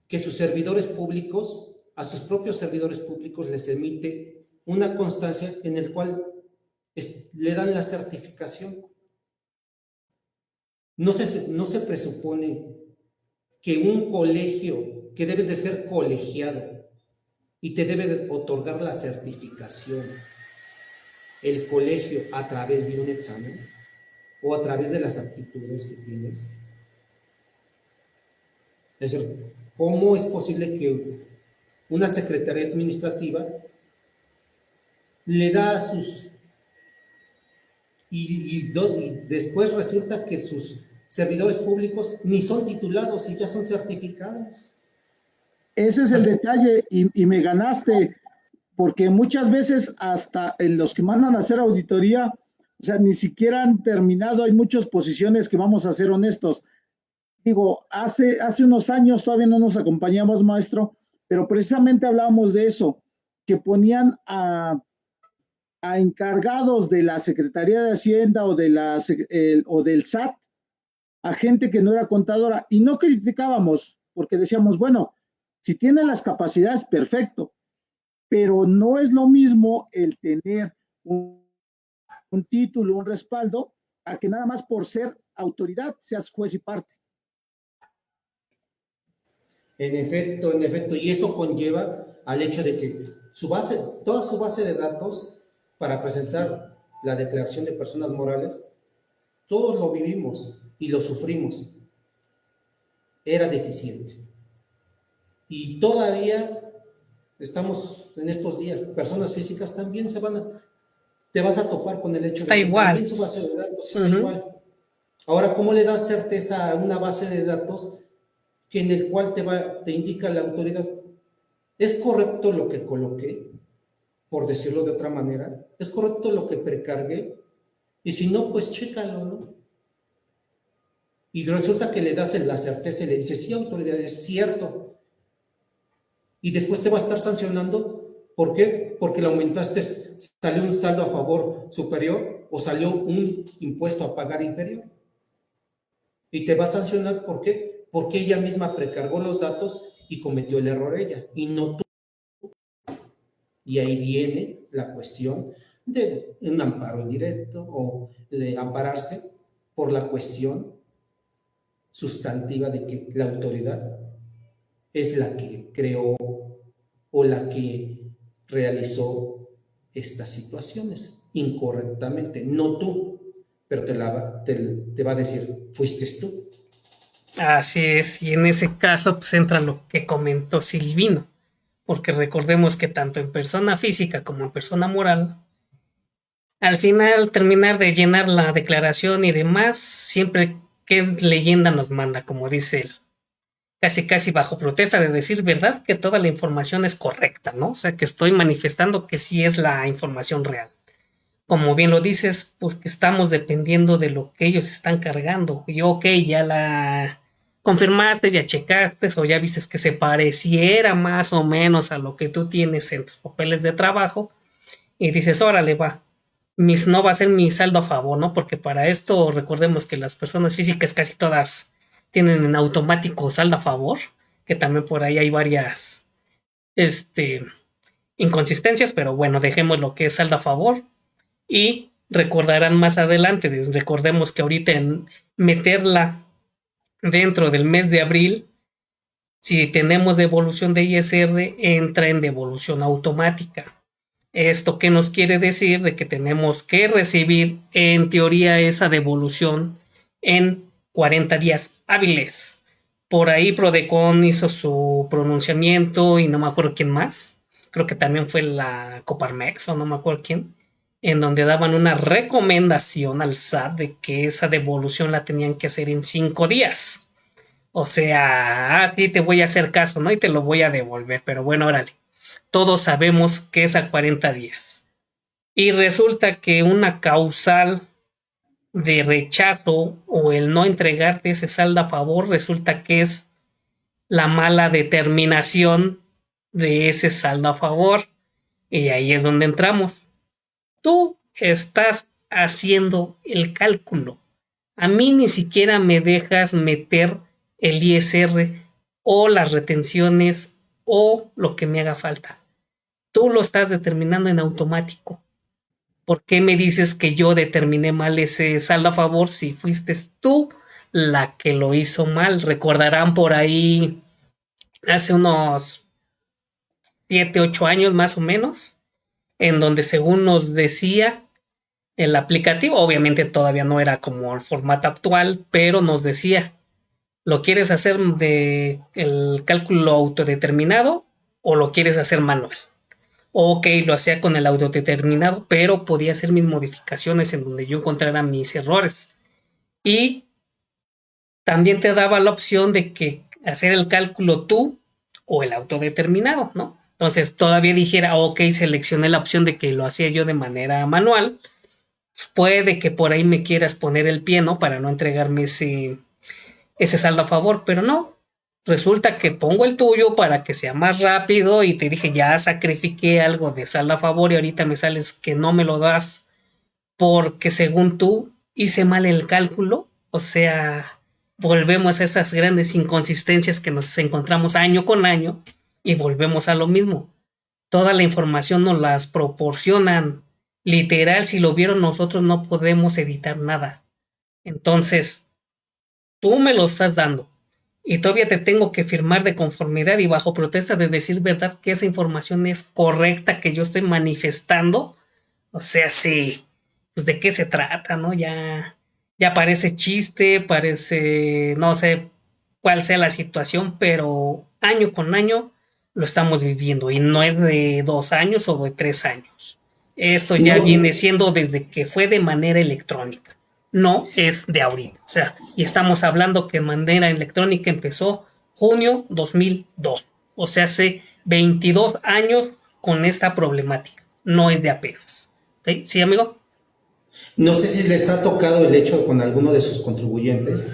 que sus servidores públicos, a sus propios servidores públicos les emite una constancia en el cual le dan la certificación? No se presupone que un colegio, que debes de ser colegiado y te debe de otorgar la certificación, el colegio a través de un examen o a través de las aptitudes que tienes. Es decir, ¿cómo es posible que una secretaría administrativa le da a sus... Y después resulta que sus servidores públicos ni son titulados y ya son certificados? Ese es el detalle y me ganaste, porque muchas veces hasta en los que mandan a hacer auditoría, o sea, ni siquiera han terminado. Hay muchas posiciones que, vamos a ser honestos, digo, hace unos años todavía no nos acompañamos, maestro, pero precisamente hablábamos de eso, que ponían a encargados de la Secretaría de Hacienda o del SAT a gente que no era contadora, y no criticábamos porque decíamos, bueno, si tiene las capacidades, perfecto, pero no es lo mismo el tener un título, un respaldo, a que nada más por ser autoridad seas juez y parte. En efecto, y eso conlleva al hecho de que toda su base de datos para presentar la declaración de personas morales, todos lo vivimos y lo sufrimos, era deficiente. Y todavía estamos en estos días, personas físicas también te vas a topar con el hecho está de que igual. también su base de datos está igual. Ahora, ¿cómo le das certeza a una base de datos que en el cual te indica la autoridad? ¿Es correcto lo que coloqué? Por decirlo de otra manera, ¿es correcto lo que precargué? Y si no, pues chécalo, ¿no? Y resulta que le das la certeza y le dices, sí, autoridad, es cierto. Y después te va a estar sancionando. ¿Por qué? Porque le aumentaste, salió un saldo a favor superior o salió un impuesto a pagar inferior. Y te va a sancionar, ¿por qué? Porque ella misma precargó los datos y cometió el error ella, y no tú. Y ahí viene la cuestión de un amparo indirecto o de ampararse por la cuestión sustantiva de que la autoridad es la que creó o la que realizó estas situaciones incorrectamente, no tú, pero te va a decir, fuiste tú. Así es, y en ese caso pues entra lo que comentó Silvino, porque recordemos que tanto en persona física como en persona moral, al final terminar de llenar la declaración y demás, siempre qué leyenda nos manda, como dice él, casi bajo protesta de decir verdad que toda la información es correcta, ¿no? O sea, que estoy manifestando que sí es la información real. Como bien lo dices, porque estamos dependiendo de lo que ellos están cargando. Y ok, ya la confirmaste, ya checaste o ya viste que se pareciera más o menos a lo que tú tienes en tus papeles de trabajo y dices, órale, va, no va a ser mi saldo a favor, ¿no? Porque para esto recordemos que las personas físicas casi todas tienen en automático saldo a favor, que también por ahí hay varias inconsistencias, pero bueno, dejemos lo que es saldo a favor. Y recordarán más adelante, recordemos que ahorita en meterla dentro del mes de abril, si tenemos devolución de ISR, entra en devolución automática. ¿Esto qué nos quiere decir? De que tenemos que recibir en teoría esa devolución en 40 días hábiles. Por ahí Prodecon hizo su pronunciamiento y no me acuerdo quién más. creo que también fue la Coparmex o no me acuerdo quién, en donde daban una recomendación al SAT de que esa devolución la tenían que hacer en 5 días. O sea, sí te voy a hacer caso, ¿no? Y te lo voy a devolver, pero bueno, órale. Todos sabemos que es a 40 días. Y resulta que una causal de rechazo o el no entregarte ese saldo a favor resulta que es la mala determinación de ese saldo a favor. Y ahí es donde entramos. Tú estás haciendo el cálculo. A mí ni siquiera me dejas meter el ISR o las retenciones o lo que me haga falta. Tú lo estás determinando en automático. ¿Por qué me dices que yo determiné mal ese saldo a favor si fuiste tú la que lo hizo mal? Recordarán por ahí hace unos 7, 8 años más o menos, en donde según nos decía el aplicativo, obviamente todavía no era como el formato actual, pero nos decía, ¿lo quieres hacer de el cálculo autodeterminado o lo quieres hacer manual? Ok, lo hacía con el autodeterminado, pero podía hacer mis modificaciones en donde yo encontrara mis errores. Y también te daba la opción de que hacer el cálculo tú o el autodeterminado, ¿no? Entonces todavía dijera, ok, seleccioné la opción de que lo hacía yo de manera manual. Pues puede que por ahí me quieras poner el pie, ¿no? Para no entregarme ese saldo a favor, pero no. Resulta que pongo el tuyo para que sea más rápido y te dije, ya sacrifiqué algo de saldo a favor y ahorita me sales que no me lo das porque según tú hice mal el cálculo. O sea, volvemos a esas grandes inconsistencias que nos encontramos año con año y volvemos a lo mismo. Toda la información nos las proporcionan. Literal, si lo vieron nosotros no podemos editar nada. Entonces, tú me lo estás dando y todavía te tengo que firmar de conformidad y bajo protesta de decir verdad que esa información es correcta que yo estoy manifestando. O sea, sí, pues de qué se trata, ¿no? Ya parece chiste, parece, no sé cuál sea la situación, pero año con año lo estamos viviendo y no es de 2 años o de 3 años. Esto ya viene No, siendo desde que fue de manera electrónica, no es de ahorita. O sea, y estamos hablando que de manera electrónica empezó junio 2002. O sea, hace 22 años con esta problemática, no es de apenas. ¿Sí, sí amigo? no sé si les ha tocado el hecho con alguno de sus contribuyentes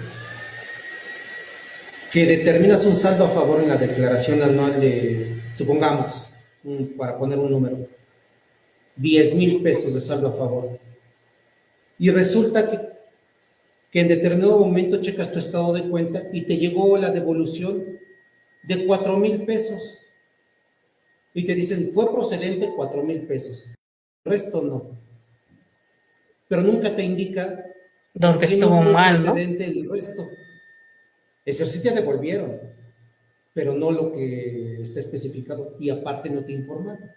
que determinas un saldo a favor en la declaración anual de, supongamos, para poner un número, 10,000 pesos de saldo a favor. Y resulta que en determinado momento checas tu estado de cuenta y te llegó la devolución de 4,000 pesos. Y te dicen, fue procedente 4,000 pesos. El resto no. Pero nunca te indica Donde por qué no estuvo fue mal, ¿no? procedente el resto. Eso sí te devolvieron, pero no lo que está especificado y aparte no te informaron.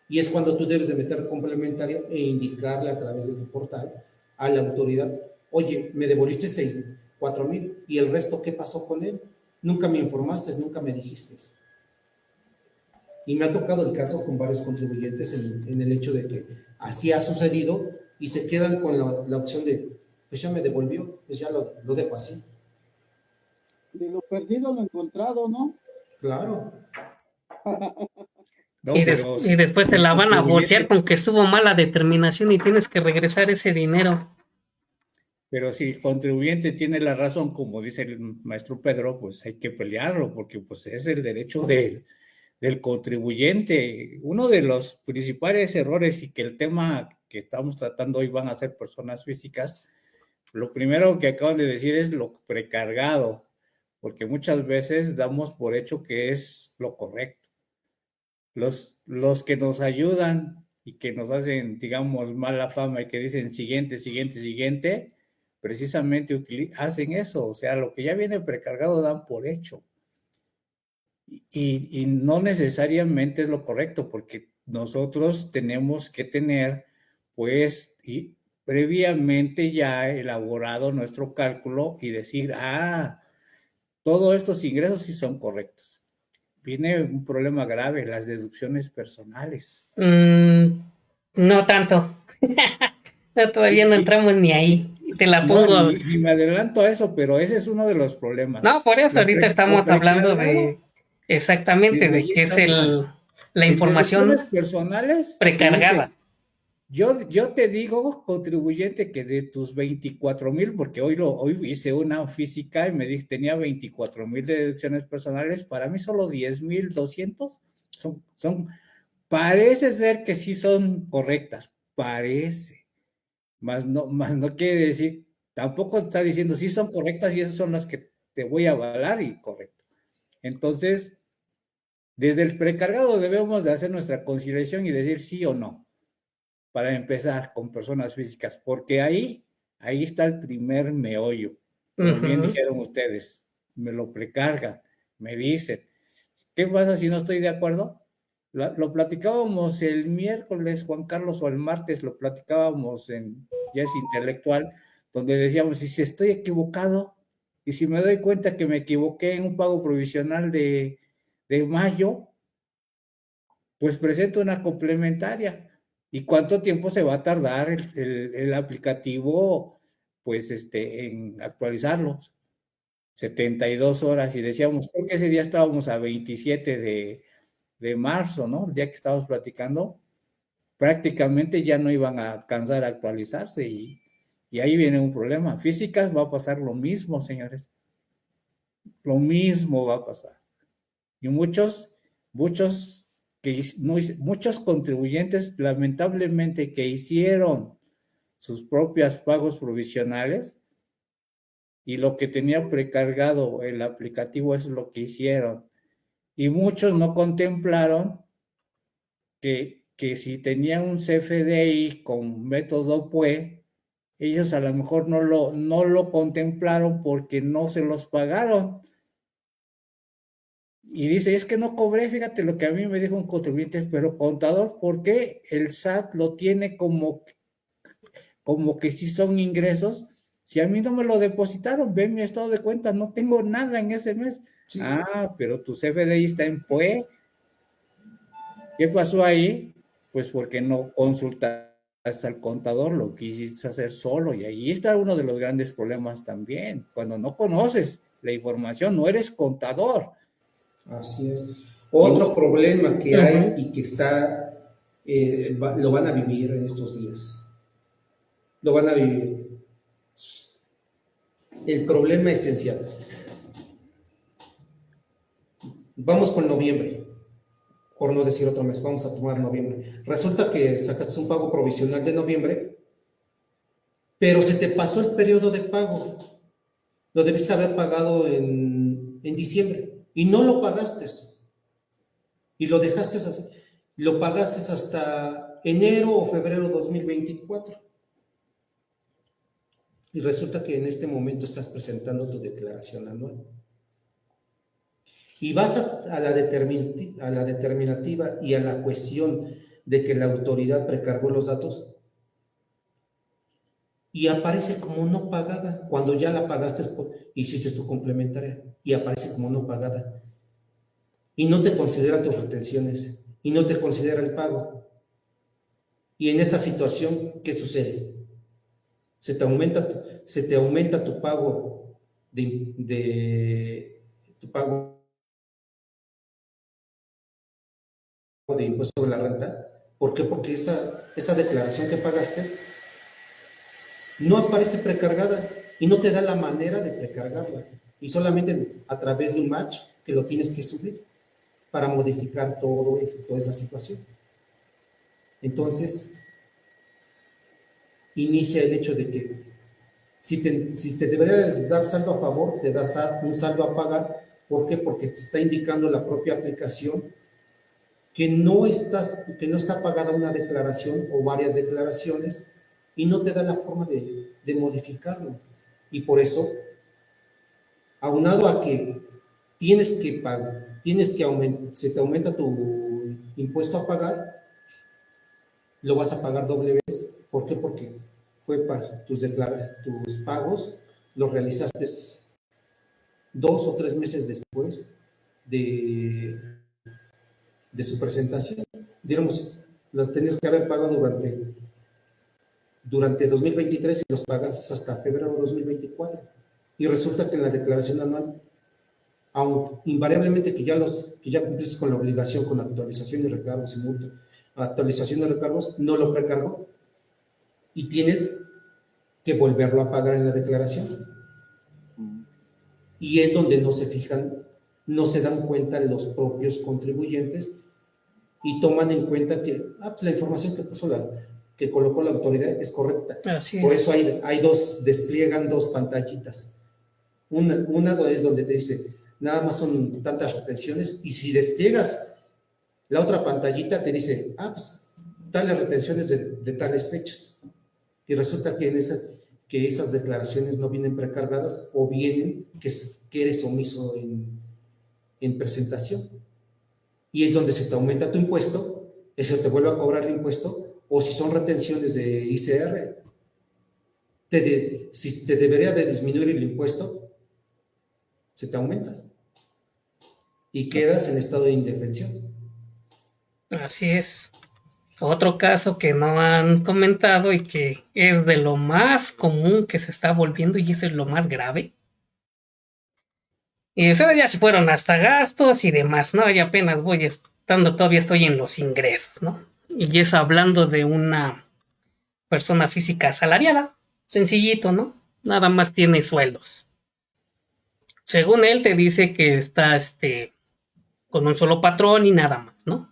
Y es cuando tú debes de meter complementario e indicarle a través de tu portal a la autoridad, oye, me devolviste 4,000 y el resto, ¿qué pasó con él? Nunca me informaste, nunca me dijiste. Y me ha tocado el caso con varios contribuyentes en el hecho de que así ha sucedido y se quedan con la opción de, pues ya me devolvió, pues ya lo dejo así. De lo perdido lo encontrado, ¿no? Claro. Y, No, pero y después si te el la van a voltear contribuyente, con que estuvo mala determinación y tienes que regresar ese dinero. pero si el contribuyente tiene la razón, como dice el maestro Pedro, pues hay que pelearlo, porque pues es el derecho del contribuyente. Uno de los principales errores y que el tema que estamos tratando hoy van a ser personas físicas, lo primero que acaban de decir es lo precargado, porque muchas veces damos por hecho que es lo correcto. Los que nos ayudan y que nos hacen, digamos, mala fama y que dicen siguiente, siguiente, siguiente, precisamente hacen eso. O sea, lo que ya viene precargado dan por hecho. Y no necesariamente es lo correcto, porque nosotros tenemos que tener, pues, previamente ya elaborado nuestro cálculo y decir, todos estos ingresos sí son correctos. viene un problema grave, las deducciones personales. No tanto. No, todavía no entramos ni ahí. Te la No, pongo. ni me adelanto a eso, pero ese es uno de los No, problemas. por eso ahorita Lo estamos hablando de precargado, exactamente desde de ahí qué es está mal. la En información deducciones personales te precargada. dice, yo te digo, contribuyente, que de tus 24,000, porque hoy hice una física y me dije tenía 24,000 de deducciones personales, para mí solo 10,200 parece ser que sí son correctas, parece, más no quiere decir, tampoco está diciendo sí son correctas y esas son las que te voy a avalar y correcto. Entonces, desde el precargado debemos de hacer nuestra conciliación y decir sí o no, para empezar con personas físicas, porque ahí está el primer meollo. Como bien Ujú. dijeron ustedes, me lo precargan, me dicen, ¿qué pasa si no estoy de acuerdo? Lo platicábamos el miércoles, Juan Carlos, o el martes, lo platicábamos en Yes Intelectual, donde decíamos, y si estoy equivocado, y si me doy cuenta que me equivoqué en un pago provisional de mayo, pues presento una complementaria. ¿Y cuánto tiempo se va a tardar el aplicativo, pues, en actualizarlo? 72 horas. Y decíamos, creo que ese día estábamos a 27 de marzo, ¿no? El día que estábamos platicando, prácticamente ya no iban a alcanzar a actualizarse y ahí viene un problema. Físicas va a pasar lo mismo, señores. Lo mismo va a pasar. Y muchos contribuyentes, lamentablemente, que hicieron sus propios pagos provisionales y lo que tenía precargado el aplicativo es lo que hicieron. Y muchos no contemplaron que si tenían un CFDI con método PUE, ellos a lo mejor no lo contemplaron porque no se los pagaron. Y dice, es que no cobré, fíjate lo que a mí me dijo un contribuyente, pero contador, ¿por qué el SAT lo tiene como que sí son ingresos? Si a mí no me lo depositaron, ve mi estado de cuenta, no tengo nada en ese mes. Sí. Ah, pero tu CFDI está en PUE. ¿Qué pasó ahí? Pues porque no consultas al contador, lo quisiste hacer solo. Y ahí está uno de los grandes problemas también. Cuando no conoces la información, no eres contador. Así es. Otro problema que hay Ujú. y que lo van a vivir en estos días. Lo van a vivir. El problema esencial. Vamos con noviembre, por no decir otro mes, vamos a tomar noviembre. Resulta que sacaste un pago provisional de noviembre, pero se te pasó el periodo de pago. Lo debiste haber pagado en diciembre y no lo pagaste. Y lo dejaste así. Lo pagaste hasta enero o febrero 2024. Y resulta que en este momento estás presentando tu declaración anual. Y vas a la determinativa y a la cuestión de que la autoridad precargó los datos y aparece como no pagada cuando ya la pagaste, hiciste tu complementaria y aparece como no pagada. Y no te considera tus retenciones y no te considera el pago. Y en esa situación, ¿qué sucede? Se te aumenta tu pago tu pago de impuesto sobre la renta. ¿Por qué? Porque esa declaración que pagaste no aparece precargada y no te da la manera de precargarla. Y solamente a través de un match que lo tienes que subir para modificar todo eso, toda esa situación. Entonces, inicia el hecho de que si te deberías dar saldo a favor, te das un saldo a pagar. ¿Por qué? Porque te está indicando la propia aplicación que no está pagada una declaración o varias declaraciones y no te da la forma de modificarlo. Y por eso, aunado a que tienes que pagar, se te aumenta tu impuesto a pagar, lo vas a pagar doble vez. ¿Por qué? Porque fue para tus pagos, los realizaste 2 o 3 meses después de de su presentación. Digamos, los tenías que haber pagado durante 2023 y los pagaste hasta febrero de 2024. Y resulta que en la declaración anual, aun invariablemente que ya cumpliste con la obligación con actualización de recargos y multa, actualización de recargos, no lo precargó y tienes que volverlo a pagar en la declaración. Y es donde no se fijan, no se dan cuenta los propios contribuyentes y toman en cuenta que la información que colocó la autoridad es correcta. Así Por es. eso despliegan dos pantallitas. Una es donde te dice, nada más son tantas retenciones, y si despliegas la otra pantallita te dice, pues tales retenciones de tales fechas. Y resulta que esas declaraciones no vienen precargadas o vienen que eres omiso en presentación. Y es donde se te aumenta tu impuesto, eso te vuelve a cobrar el impuesto, o si son retenciones de ICR, si te debería de disminuir el impuesto, se te aumenta y quedas en estado de indefensión. Así es. Otro caso que no han comentado y que es de lo más común que se está volviendo, y eso es lo más grave. Y ustedes ya se fueron hasta gastos y demás, ¿no? Y apenas todavía estoy en los ingresos, ¿no? Y eso hablando de una persona física asalariada, sencillito, ¿no? Nada más tiene sueldos. Según él te dice que está con un solo patrón y nada más, ¿no?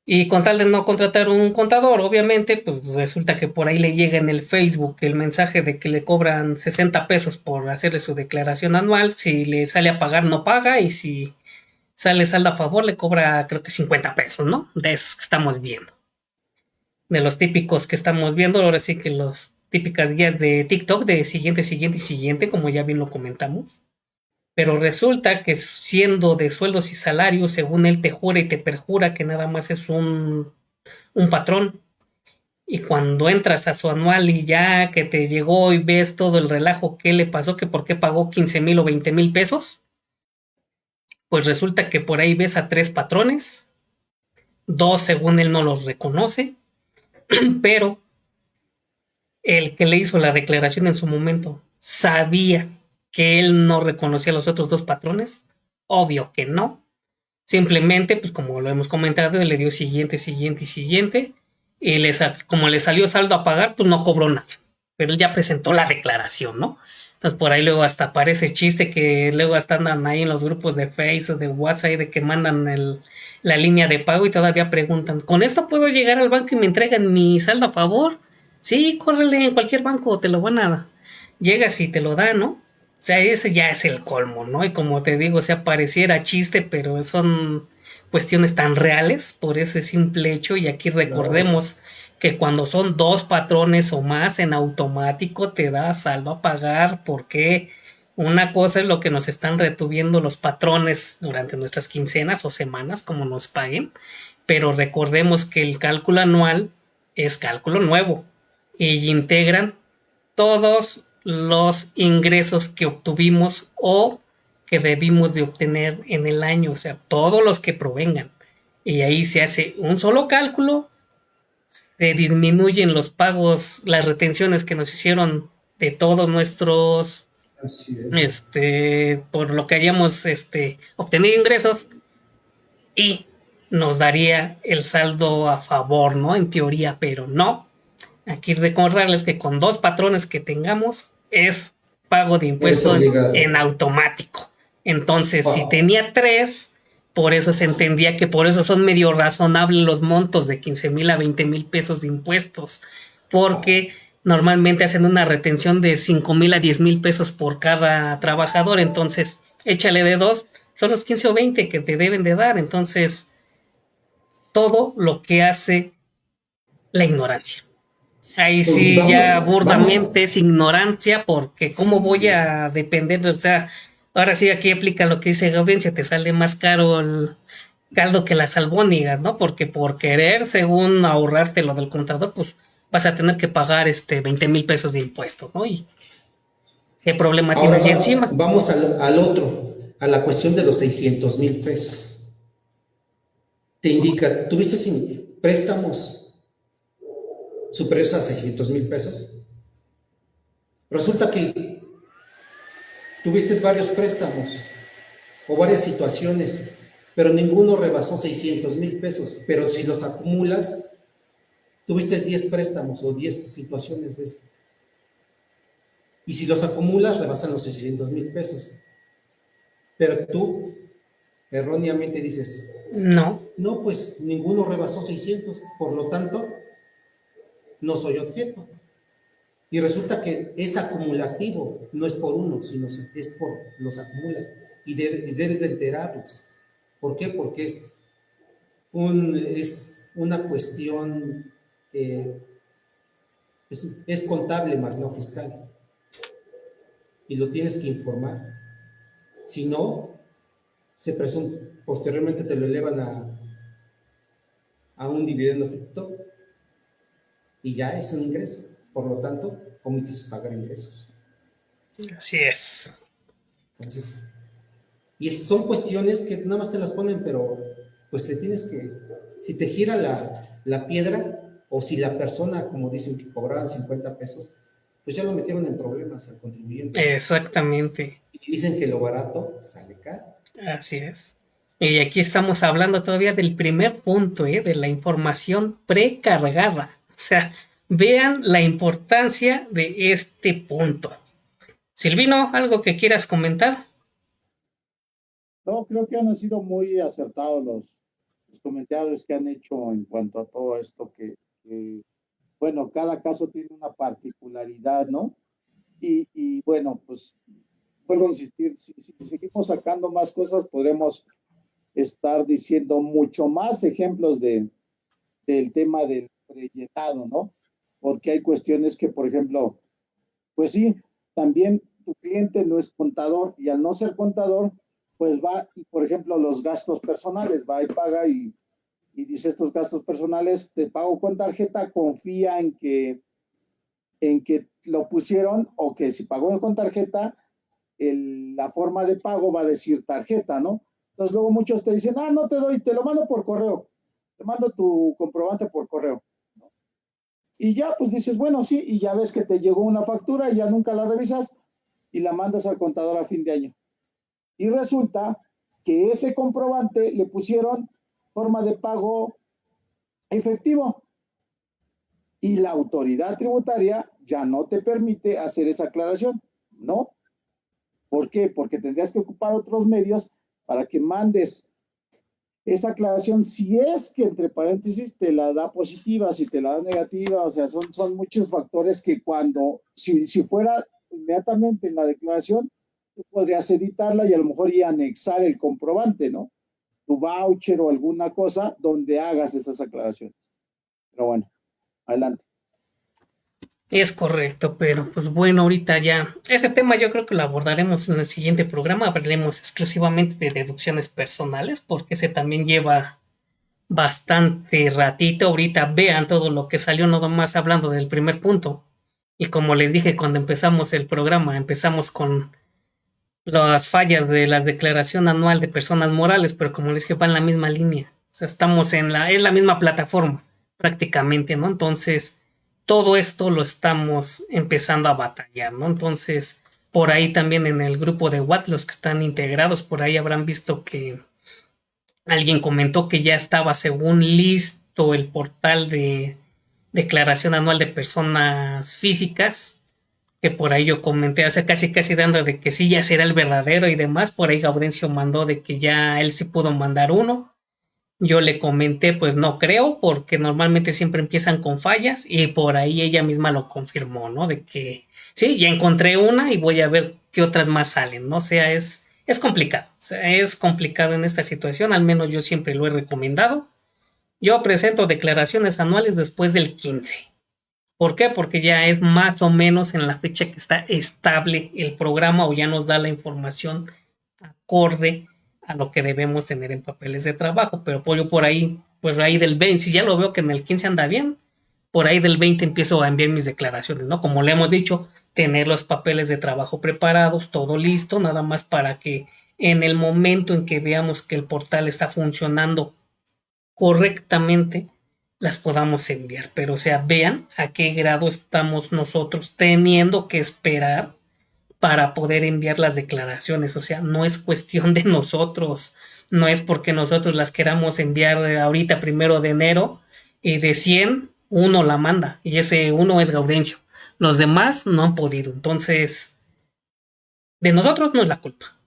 Y con tal de no contratar un contador, obviamente, pues resulta que por ahí le llega en el Facebook el mensaje de que le cobran 60 pesos por hacerle su declaración anual. Si le sale a pagar, no paga. Y si sale saldo a favor, le cobra creo que 50 pesos, ¿no? De esos que estamos viendo. De los típicos que estamos viendo, ahora sí que los típicas guías de TikTok de siguiente, siguiente y siguiente, como ya bien lo comentamos. Pero resulta que siendo de sueldos y salarios, según él te jura y te perjura que nada más es un patrón. Y cuando entras a su anual y ya que te llegó y ves todo el relajo que le pasó, que por qué pagó 15,000 o 20,000 pesos, pues resulta que por ahí ves a 3 patrones, 2 según él no los reconoce, pero el que le hizo la declaración en su momento sabía que él no reconocía a los otros 2 patrones. Obvio que no. Simplemente, pues como lo hemos comentado, le dio siguiente, siguiente y siguiente. Y como le salió saldo a pagar, pues no cobró nada. Pero él ya presentó la declaración, ¿no? Entonces por ahí luego hasta aparece chiste que luego hasta andan ahí en los grupos de Facebook, de WhatsApp, de que mandan la línea de pago y todavía preguntan, ¿con esto puedo llegar al banco y me entregan mi saldo a favor? Sí, córrele, en cualquier banco te lo van a dar. Llegas y te lo dan, ¿no? O sea, ese ya es el colmo, ¿no? Y como te digo, o sea, pareciera chiste, pero son cuestiones tan reales por ese simple hecho. Y aquí recordemos que cuando son 2 patrones o más, en automático te da saldo a pagar, porque una cosa es lo que nos están retuviendo los patrones durante nuestras quincenas o semanas, como nos paguen, pero recordemos que el cálculo anual es cálculo nuevo y integran todos los ingresos que obtuvimos o que debimos de obtener en el año, o sea, todos los que provengan. Y ahí se hace un solo cálculo, se disminuyen los pagos, las retenciones que nos hicieron de todos nuestros, por lo que hayamos obtenido ingresos, y nos daría el saldo a favor, ¿no? En teoría, pero no. Aquí recordarles que con 2 patrones que tengamos es pago de impuestos en automático. Entonces, si tenía 3, por eso se entendía que por eso son medio razonables los montos de 15,000 a 20,000 pesos de impuestos, porque normalmente hacen una retención de 5,000 a 10,000 pesos por cada trabajador. Entonces, échale de 2, son los 15 o 20 que te deben de dar. Entonces, todo lo que hace la ignorancia. Ahí sí, ya burdamente es ignorancia, porque ¿cómo voy a depender? O sea, ahora sí aquí aplica lo que dice Gaudencia, te sale más caro el caldo que las albóndigas, ¿no? Porque por querer, según ahorrarte lo del contador, pues vas a tener que pagar 20,000 pesos de impuestos, ¿no? Y ¿qué problema tienes ahí encima? Vamos al otro, a la cuestión de los 600,000 pesos. te indica, ¿tuviste préstamos superiores a 600,000 pesos? Resulta que tuviste varios préstamos o varias situaciones, pero ninguno rebasó 600,000 pesos. Pero si los acumulas, tuviste 10 préstamos o 10 situaciones de eso. Y si los acumulas, rebasan los 600,000 pesos. Pero tú erróneamente dices, No, no, pues ninguno rebasó 600, por lo tanto, no soy objeto. Y resulta que es acumulativo, no es por uno, sino es por los acumulas. Y debes de enterarlos. ¿Por qué? Porque es una cuestión, es contable más no fiscal. Y lo tienes que informar. Si no, se presume, posteriormente te lo elevan a un dividendo ficto y ya es un ingreso. Por lo tanto, omites pagar ingresos. así es. Entonces, y son cuestiones que nada más te las ponen, pero pues le tienes que, si te gira la piedra, o si la persona, como dicen, que cobraban 50 pesos, pues ya lo metieron en problemas al contribuyente. Exactamente, Y dicen que lo barato sale caro. así es. Y aquí estamos hablando todavía del primer punto, de la información precargada. O sea, vean la importancia de este punto. Silvino, ¿algo que quieras comentar? No, creo que han sido muy acertados los comentarios que han hecho en cuanto a todo esto bueno, cada caso tiene una particularidad, ¿no? Y bueno, pues vuelvo a insistir, si seguimos sacando más cosas, podremos estar diciendo mucho más ejemplos del tema del rellenado, ¿no? Porque hay cuestiones que, por ejemplo, pues sí, también tu cliente no es contador y al no ser contador, pues va y, por ejemplo, los gastos personales, va y paga y dice estos gastos personales, te pago con tarjeta, confía en que lo pusieron o que si pagó con tarjeta, la forma de pago va a decir tarjeta, ¿no? Entonces luego muchos te dicen, no te doy, te lo mando por correo, te mando tu comprobante por correo. ¿No? Y ya pues dices, bueno, sí, y ya ves que te llegó una factura y ya nunca la revisas y la mandas al contador a fin de año. Y resulta que ese comprobante le pusieron forma de pago efectivo y la autoridad tributaria ya no te permite hacer esa aclaración, ¿no? ¿Por qué? Porque tendrías que ocupar otros medios para que mandes esa aclaración, si es que entre paréntesis te la da positiva, si te la da negativa, o sea, son muchos factores que si fuera inmediatamente en la declaración, tú podrías editarla y a lo mejor y anexar el comprobante, ¿no? Tu voucher o alguna cosa donde hagas esas aclaraciones. Pero bueno, adelante. Es correcto, pero pues bueno, ahorita ya. Ese tema yo creo que lo abordaremos en el siguiente programa. Hablaremos exclusivamente de deducciones personales, porque ese también lleva bastante ratito. Ahorita vean todo lo que salió, no más hablando del primer punto. Y como les dije cuando empezamos el programa, empezamos con las fallas de la declaración anual de personas morales, pero como les dije, va en la misma línea. O sea, estamos es la misma plataforma, prácticamente, ¿no? Entonces, todo esto lo estamos empezando a batallar, ¿no? Entonces, por ahí también en el grupo de WhatsApp, los que están integrados, por ahí habrán visto que alguien comentó que ya estaba según listo el portal de declaración anual de personas físicas, que por ahí yo comenté, o sea, casi dando de que sí, ya será el verdadero y demás. Por ahí Gaudencio mandó de que ya él sí pudo mandar uno. Yo le comenté, pues no creo, porque normalmente siempre empiezan con fallas y por ahí ella misma lo confirmó, ¿no? De que sí, ya encontré una y voy a ver qué otras más salen, ¿no? O sea, es complicado, o sea, es complicado en esta situación, al menos yo siempre lo he recomendado. Yo presento declaraciones anuales después del 15. ¿Por qué? Porque ya es más o menos en la fecha que está estable el programa o ya nos da la información acorde a lo que debemos tener en papeles de trabajo. Pero yo por ahí, pues ahí del 20, si ya lo veo que en el 15 anda bien, por ahí del 20 empiezo a enviar mis declaraciones, ¿no? Como le hemos dicho, tener los papeles de trabajo preparados, todo listo, nada más para que en el momento en que veamos que el portal está funcionando correctamente las podamos enviar. Pero, o sea, vean a qué grado estamos nosotros teniendo que esperar para poder enviar las declaraciones. O sea, no es cuestión de nosotros, no es porque nosotros las queramos enviar ahorita 1 de enero y de 100 uno la manda y ese uno es Gaudencio. Los demás no han podido. Entonces, de nosotros no es la culpa.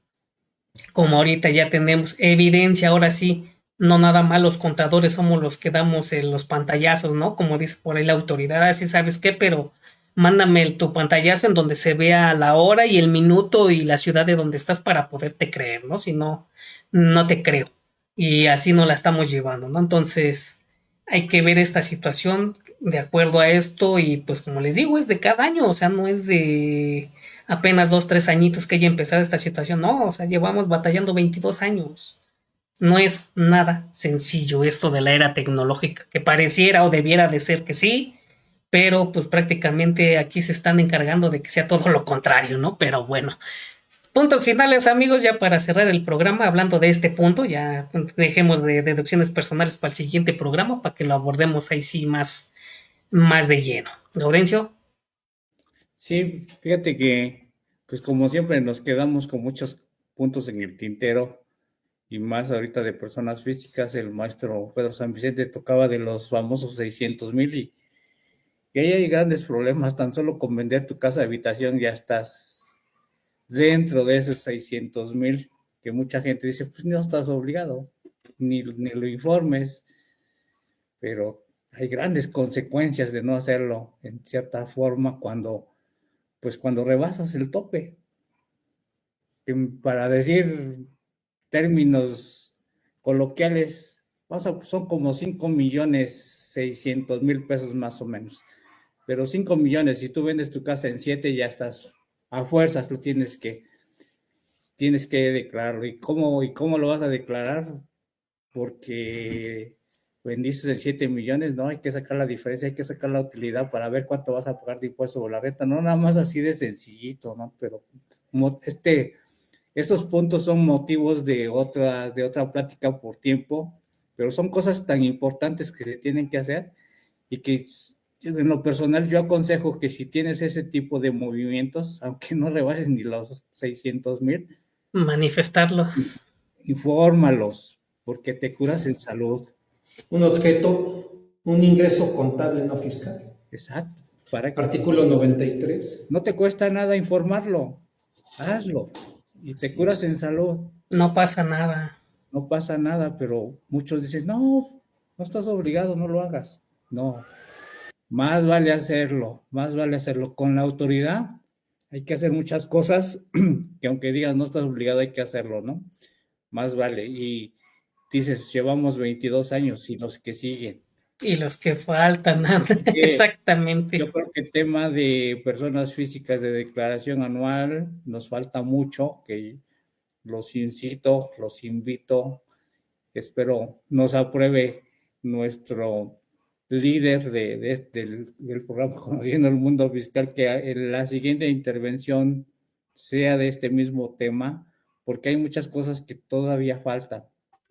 Como ahorita ya tenemos evidencia, ahora sí, no nada más los contadores somos los que damos los pantallazos, ¿no? Como dice por ahí la autoridad, así sabes qué, pero mándame tu pantallazo en donde se vea la hora y el minuto y la ciudad de donde estás para poderte creer, ¿no? Si no, no te creo. Y así no la estamos llevando, ¿no? Entonces, hay que ver esta situación de acuerdo a esto y pues como les digo, es de cada año, o sea, no es de apenas 2, 3 añitos que haya empezado esta situación, no, o sea, llevamos batallando 22 años. No es nada sencillo esto de la era tecnológica, que pareciera o debiera de ser que sí, pero pues prácticamente aquí se están encargando de que sea todo lo contrario, ¿no? Pero bueno, puntos finales, amigos, ya para cerrar el programa, hablando de este punto, ya dejemos de deducciones personales para el siguiente programa, para que lo abordemos ahí sí más de lleno. Gaudencio. Sí, fíjate que, pues como siempre nos quedamos con muchos puntos en el tintero y más ahorita de personas físicas. El maestro Pedro San Vicente tocaba de los famosos 600,000 y ahí hay grandes problemas. Tan solo con vender tu casa de habitación ya estás dentro de esos 600,000, que mucha gente dice, pues no estás obligado, ni lo informes, pero hay grandes consecuencias de no hacerlo en cierta forma cuando rebasas el tope. Para decir términos coloquiales, son como 5,600,000 pesos más o menos. Pero 5 millones, si tú vendes tu casa en 7, ya estás a fuerzas, lo tienes que declararlo. ¿Y cómo lo vas a declarar? Porque vendiste en 7 millones, ¿no? Hay que sacar la diferencia, hay que sacar la utilidad para ver cuánto vas a pagar de impuesto o la renta. No nada más así de sencillito, ¿no? Pero estos puntos son motivos de otra plática por tiempo, pero son cosas tan importantes que se tienen que hacer y que en lo personal yo aconsejo que si tienes ese tipo de movimientos, aunque no rebases ni los 600,000, Manifestarlos. infórmalos, porque te curas en salud. Un objeto, un ingreso contable no fiscal. Exacto. Artículo 93. No te cuesta nada informarlo, hazlo y te curas en salud. No pasa nada. No pasa nada, pero muchos dicen, no estás obligado, no lo hagas. No, más vale hacerlo. Con la autoridad hay que hacer muchas cosas que aunque digas no estás obligado, hay que hacerlo, ¿no? Más vale. Y dices, llevamos 22 años y los que siguen. Y los que faltan, exactamente. Yo creo que el tema de personas físicas de declaración anual nos falta mucho, que los incito, los invito, espero nos apruebe nuestro líder del programa Conociendo el Mundo Fiscal, que en la siguiente intervención sea de este mismo tema, porque hay muchas cosas que todavía faltan.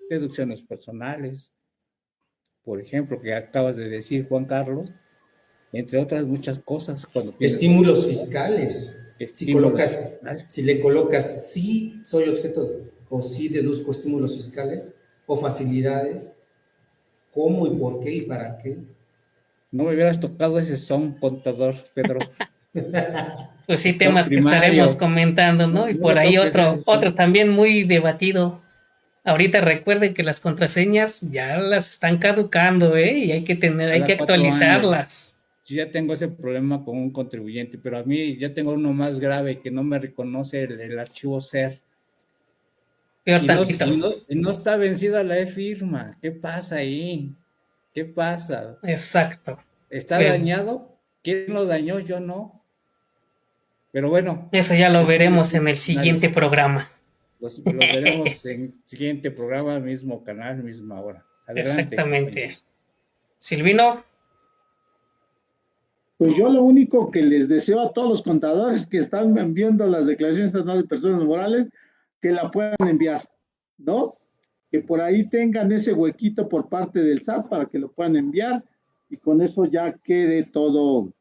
Deducciones personales, por ejemplo, que acabas de decir, Juan Carlos, entre otras muchas cosas. Estímulos fiscales. Si le colocas sí soy objeto o sí deduzco estímulos fiscales o facilidades, ¿cómo y por qué y para qué? No me hubieras tocado ese son, contador, Pedro. Pues sí, temas que estaremos comentando, ¿no? Y por ahí otro también muy debatido. Ahorita recuerden que las contraseñas ya las están caducando, y hay que actualizarlas. Yo ya tengo ese problema con un contribuyente, pero a mí ya tengo uno más grave, que no me reconoce el archivo SER. Y no está vencida la e-firma. ¿Qué pasa ahí? ¿Qué pasa? Exacto. ¿Está dañado? ¿Quién lo dañó? Yo no. Pero bueno. Eso ya lo veremos en el siguiente programa. Lo veremos en el siguiente programa, mismo canal, misma hora. Adelante. Exactamente. Silvino. Pues yo lo único que les deseo a todos los contadores que están viendo las declaraciones anuales de personas morales, que la puedan enviar, ¿no? que por ahí tengan ese huequito por parte del SAT para que lo puedan enviar y con eso ya quede todo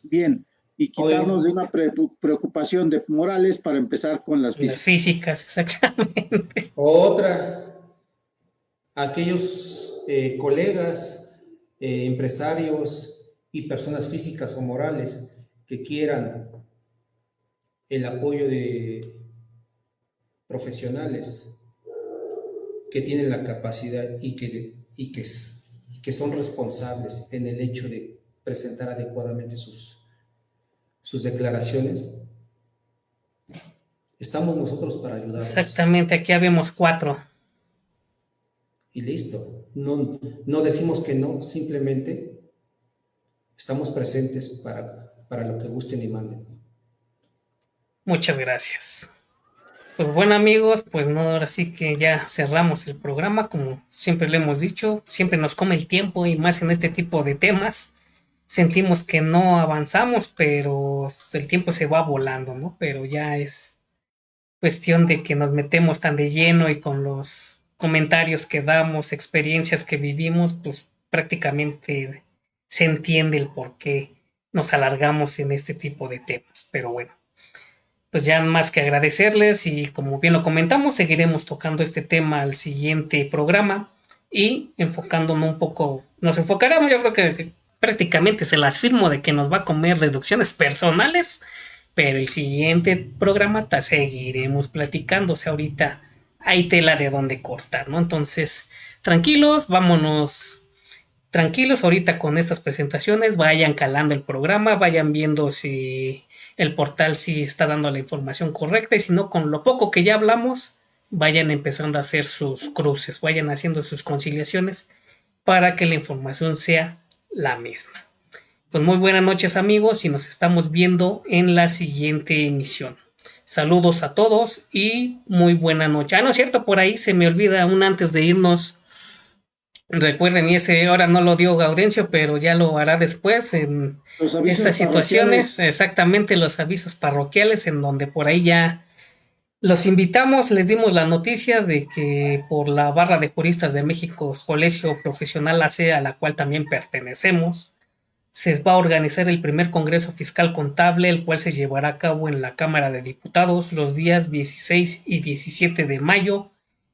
bien y quitarnos de una preocupación de morales para empezar con las Las físicas. físicas, exactamente. Otra, aquellos colegas, empresarios y personas físicas o morales que quieran el apoyo de profesionales que tienen la capacidad que son responsables en el hecho de presentar adecuadamente sus declaraciones, estamos nosotros para ayudarlos. Exactamente, aquí habemos 4. Y listo. No decimos que no, simplemente estamos presentes para lo que gusten y manden. Muchas gracias. Pues bueno amigos, pues no, ahora sí que ya cerramos el programa, como siempre le hemos dicho, siempre nos come el tiempo y más en este tipo de temas. Sentimos que no avanzamos, pero el tiempo se va volando, ¿no? Pero ya es cuestión de que nos metemos tan de lleno y con los comentarios que damos, experiencias que vivimos, pues prácticamente se entiende el por qué nos alargamos en este tipo de temas. Pero bueno, pues ya más que agradecerles y como bien lo comentamos, seguiremos tocando este tema al siguiente programa y enfocándonos un poco, nos enfocaremos, yo creo que prácticamente se las firmo de que nos va a comer deducciones personales, pero el siguiente programa seguiremos platicando, o sea, ahorita hay tela de donde cortar, ¿no? Entonces, tranquilos, vámonos tranquilos ahorita con estas presentaciones, vayan calando el programa, vayan viendo si el portal sí está dando la información correcta y si no, con lo poco que ya hablamos, vayan empezando a hacer sus cruces, vayan haciendo sus conciliaciones para que la información sea la misma. Pues muy buenas noches amigos y nos estamos viendo en la siguiente emisión. Saludos a todos y muy buena noche. Ah, no es cierto, por ahí se me olvida aún antes de irnos. Recuerden, y ese ahora no lo dio Gaudencio, pero ya lo hará después en estas situaciones, exactamente los avisos parroquiales, en donde por ahí ya los invitamos, les dimos la noticia de que por la Barra de Juristas de México, Colegio Profesional AC, a la cual también pertenecemos, se va a organizar el primer Congreso Fiscal Contable, el cual se llevará a cabo en la Cámara de Diputados los días 16 y 17 de mayo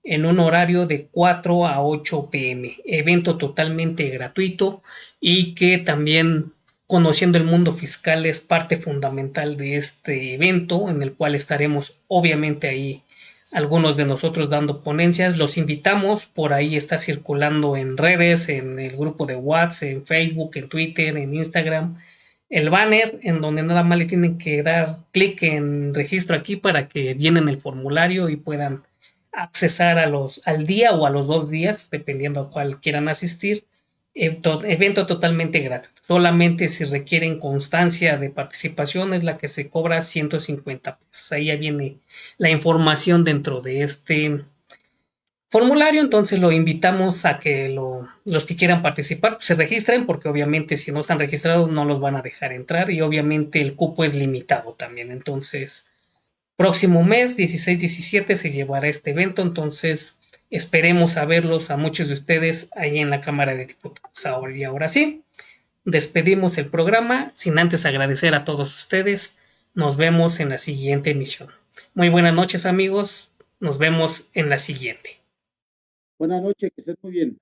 en un horario de 4 a 8 pm. Evento totalmente gratuito y que también conociendo el mundo fiscal es parte fundamental de este evento en el cual estaremos obviamente ahí algunos de nosotros dando ponencias. Los invitamos, por ahí está circulando en redes, en el grupo de WhatsApp, en Facebook, en Twitter, en Instagram, el banner en donde nada más le tienen que dar clic en registro aquí para que llenen el formulario y puedan accesar al día o a los 2 días, dependiendo a cuál quieran asistir. Evento totalmente gratuito. Solamente si requieren constancia de participación es la que se cobra 150 pesos. Ahí ya viene la información dentro de este formulario, entonces lo invitamos a que los que quieran participar se registren porque obviamente si no están registrados no los van a dejar entrar y obviamente el cupo es limitado también. Entonces, próximo mes 16-17 se llevará este evento, entonces esperemos a verlos a muchos de ustedes ahí en la Cámara de Diputados. Ahora sí, despedimos el programa sin antes agradecer a todos ustedes. Nos vemos en la siguiente emisión. Muy buenas noches amigos, nos vemos en la siguiente. Buenas noches, que estén muy bien.